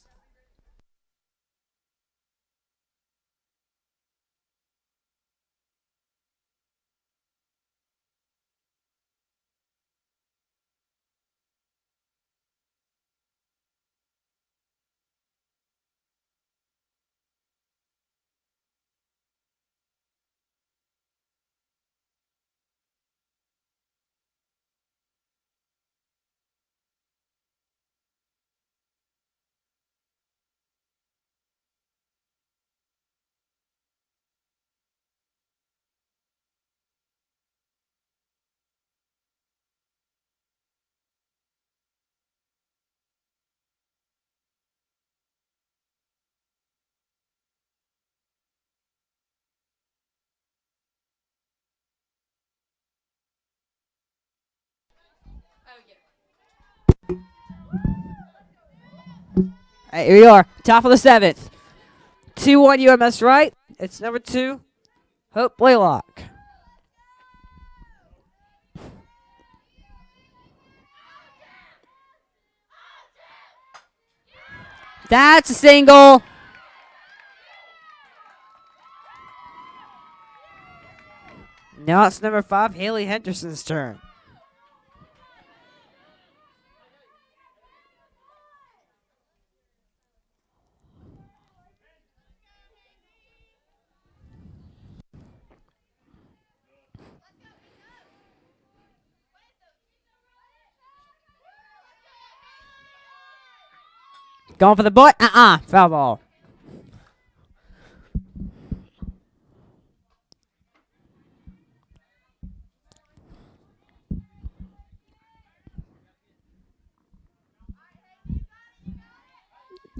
Here we are, top of the 7th. 2-1 UMS Wright. It's number 2, Hope Blaylock. That's a single. Now it's number 5, Haley Henderson's turn. Going for the butt. Foul ball.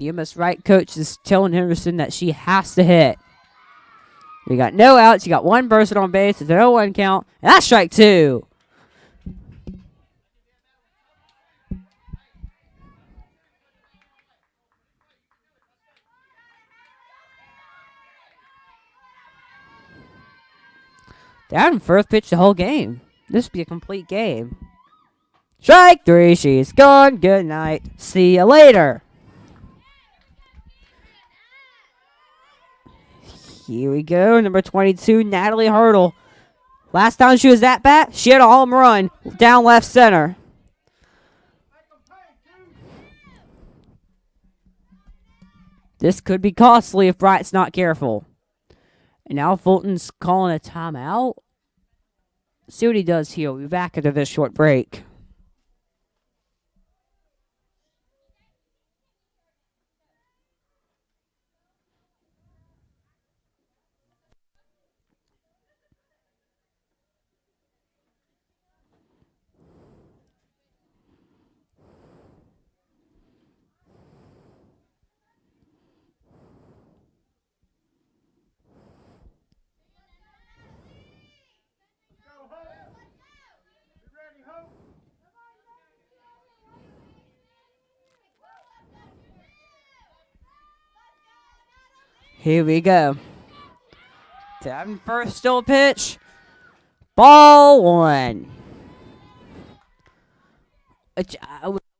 UMS Wright coach is telling Henderson that she has to hit. You got no outs. You got one person on base. It's a 0-1 count. And that's strike 2. They haven't first pitched the whole game. This would be a complete game. Strike 3. She's gone. Good night. See you later. Here we go. Number 22, Natalie Hurdle. Last time she was at bat, she had a home run down left center. This could be costly if Bright's not careful. And now Fulton's calling a timeout. See what he does here. We'll be back after this short break. Here we go. Tapping first, still a pitch. Ball 1.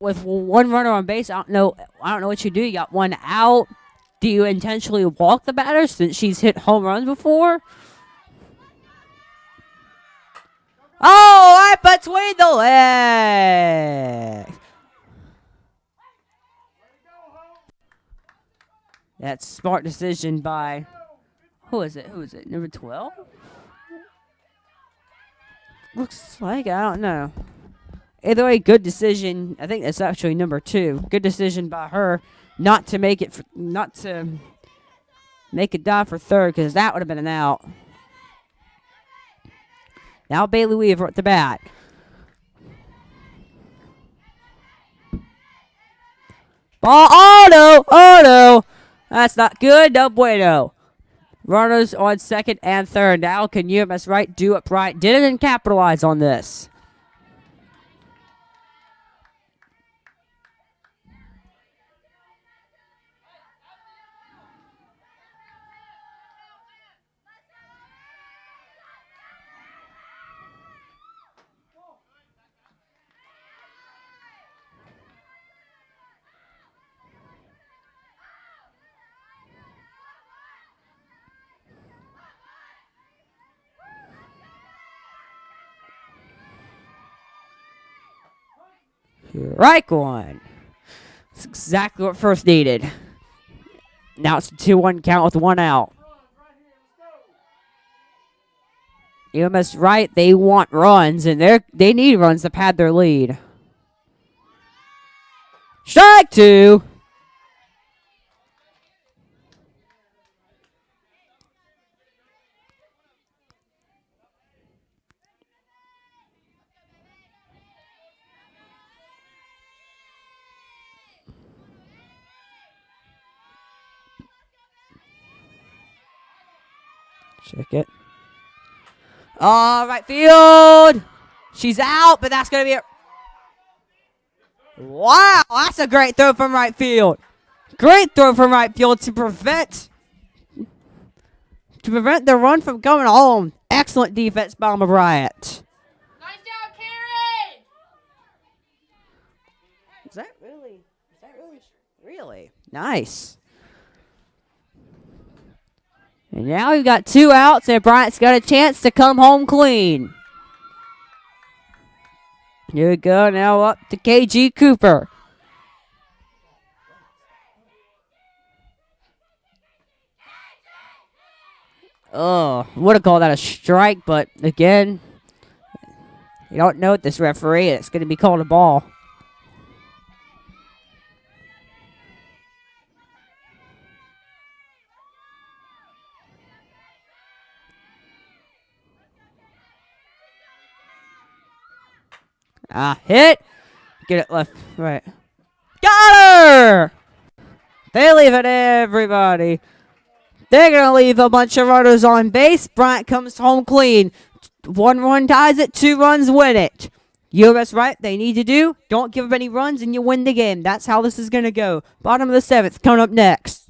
With one runner on base, I don't know what you do. You got one out. Do you intentionally walk the batter since she's hit home runs before? Oh, right between the legs. That's a smart decision by, who is it? Number 12? Looks like, I don't know. Either way, good decision. I think that's actually number 2. Good decision by her not to make it dive for third, because that would have been an out. Now Bailey Weaver at the bat. Ball, oh no. That's not good. No bueno. Runners on second and third. Now can UMS Wright do it right? Didn't capitalize on this. Right one. That's exactly what first needed. Now it's a 2-1 count with one out. UMS Wright, they want runs, and they need runs to pad their lead. Strike 2. Check it. Oh, right field. She's out, but that's going to be it. Wow, that's a great throw from right field. Great throw from right field to prevent the run from going home. Excellent defense by Alma Bryant. Nice job, Karen! Is that really? Really? Nice. And now we've got 2 outs, and Bryant's got a chance to come home clean. Here we go, now up to KG Cooper. Oh, would have called that a strike, but again, you don't know this referee. It's going to be called a ball. Hit. Get it left, right. Got her! They leave it, everybody. They're going to leave a bunch of runners on base. Bryant comes home clean. 1 run ties it, 2 runs win it. UMS Wright, they need to do, don't give up any runs and you win the game. That's how this is going to go. Bottom of the 7th, coming up next.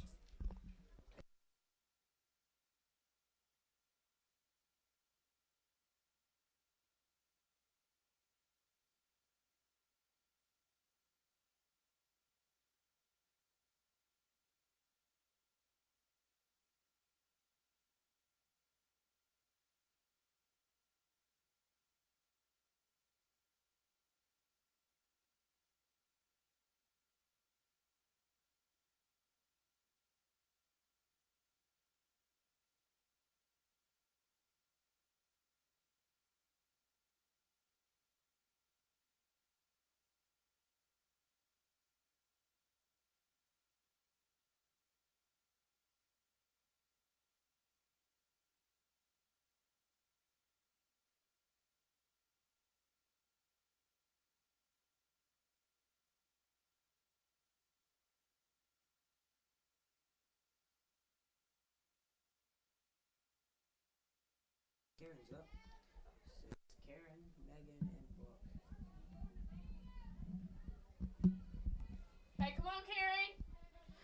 Hey, come on, Karen!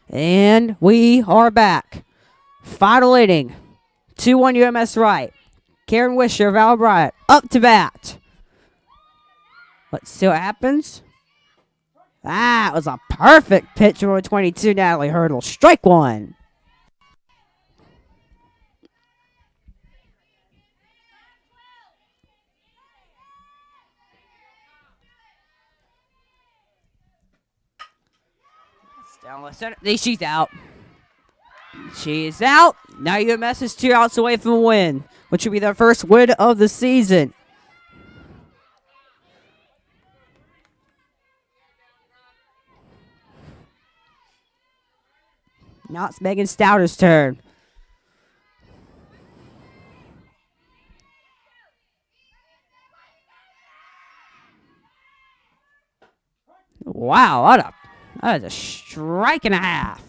And we are back. Final inning. 2-1 UMS Wright. Karen Wisher of Alma Bryant up to bat. Let's see what happens. That was a perfect pitch from number 22, Natalie Hurdle. Strike 1. Down left center. She's out. She's out. Now UMS is 2 outs away from a win, which will be their first win of the season. Now it's Megan Stouter's turn. Wow, that is a strike and a half.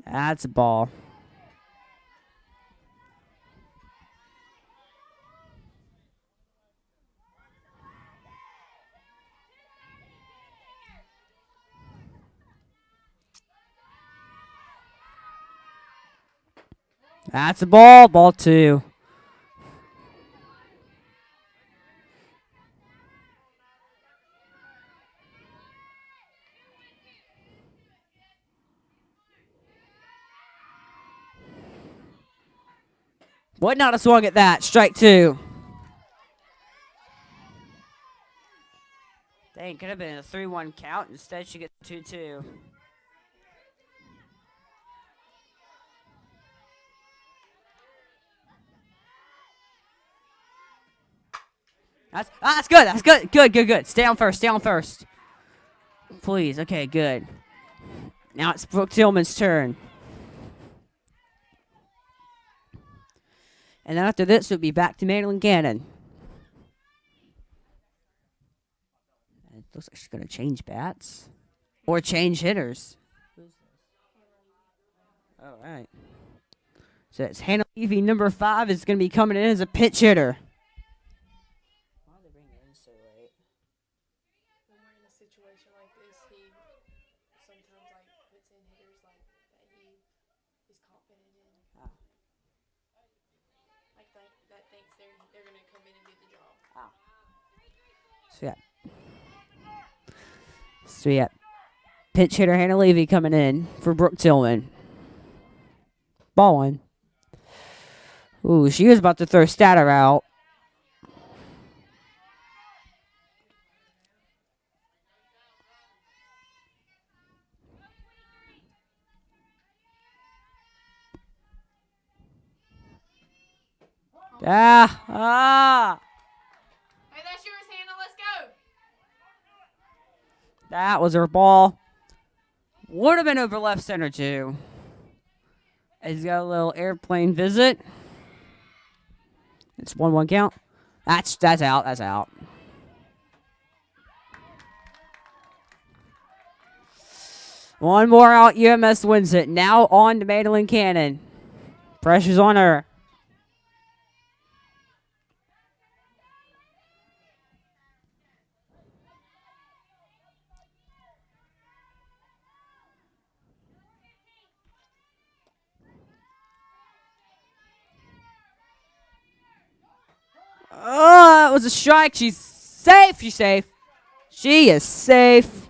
That's a ball. That's a ball. Ball 2. Would not have swung at that. Strike 2. Dang, could have been a 3-1 count. Instead, she gets 2-2. That's good. That's good. Good. Stay on first. Please. Okay, good. Now it's Brooke Tillman's turn. And then after this, it'll be back to Madeline Gannon. It looks like she's going to change bats. Or change hitters. All right. So it's Hannah Levy, number 5, is going to be coming in as a pinch hitter. Why are they bringing her in so late? When we're in a situation like this, he sometimes like puts in hitters like that he is confident in. Ah. Like that thinks they're gonna come in and do the job. So yeah, pinch hitter Hannah Levy coming in for Brooke Tillman. Ball one. Ooh, she was about to throw Statter out. Ah! Hey, that's yours, Hannah. Let's go. That was her ball. Would have been over left center too. He's got a little airplane visit. It's 1-1 count. That's out. That's out. One more out. UMS wins it. Now on to Madeline Cannon. Pressure's on her. Oh, it was a strike. She's safe. She's safe. She is safe.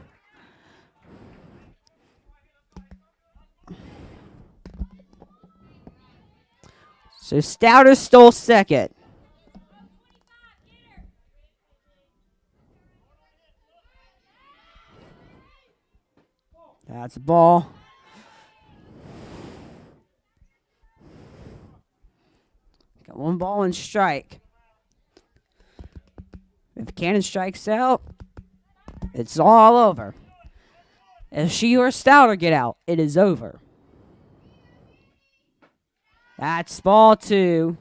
So Stouter stole second. That's a ball. Got one ball and strike. If Cannon strikes out, it's all over. If she or Stouter get out, it is over. That's ball 2.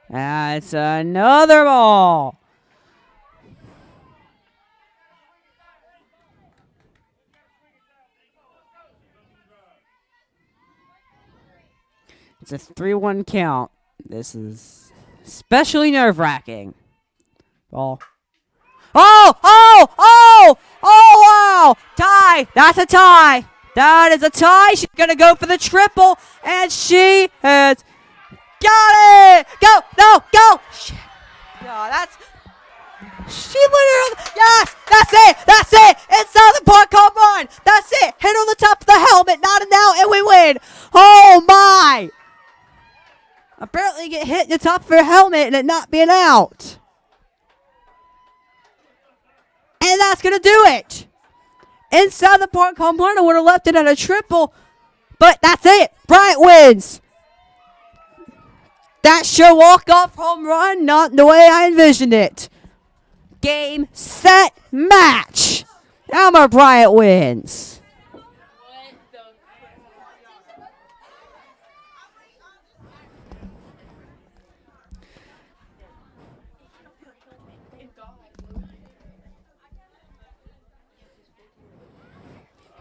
That's another ball. It's a 3-1 count. This is especially nerve-wracking. Ball. Oh, wow. Tie. That's a tie. That is a tie. She's going to go for the triple, and she has got it. Go. No, go. Shit. Oh, that's... She literally... Yes, that's it. That's it. Inside the park home run. That's it. Hit on the top of the helmet. Not an out, and we win. Oh, my. Apparently get hit in the top of her helmet and it not being out. And that's going to do it. Inside the park home run, I would have left it at a triple. But that's it. Bryant wins. That show walk-off home run, not the way I envisioned it. Game, set, match. Alma Bryant wins.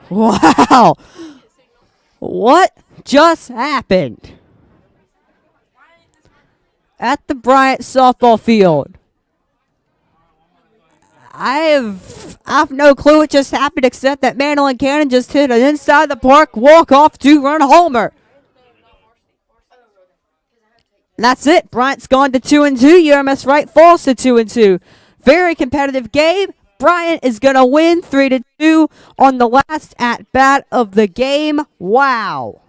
Wow. What just happened? At the Bryant softball field. I've no clue what just happened except that Madeline Cannon just hit an inside the park walk-off 2-run homer. And that's it. Bryant's gone to 2-2. UMS Wright falls to 2-2. Very competitive game. Bryant is going to win 3-2 on the last at-bat of the game. Wow.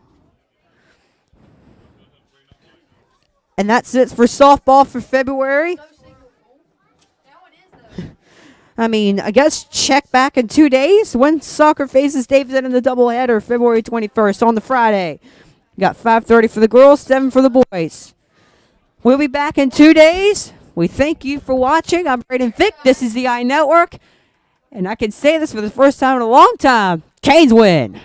And that's it for softball for February. I mean, I guess check back in 2 days when soccer faces Davidson in the doubleheader, February 21st on the Friday. Got 5:30 for the girls, 7 for the boys. We'll be back in 2 days. We thank you for watching. I'm Braden Vick. This is the I Network. And I can say this for the first time in a long time. Canes win.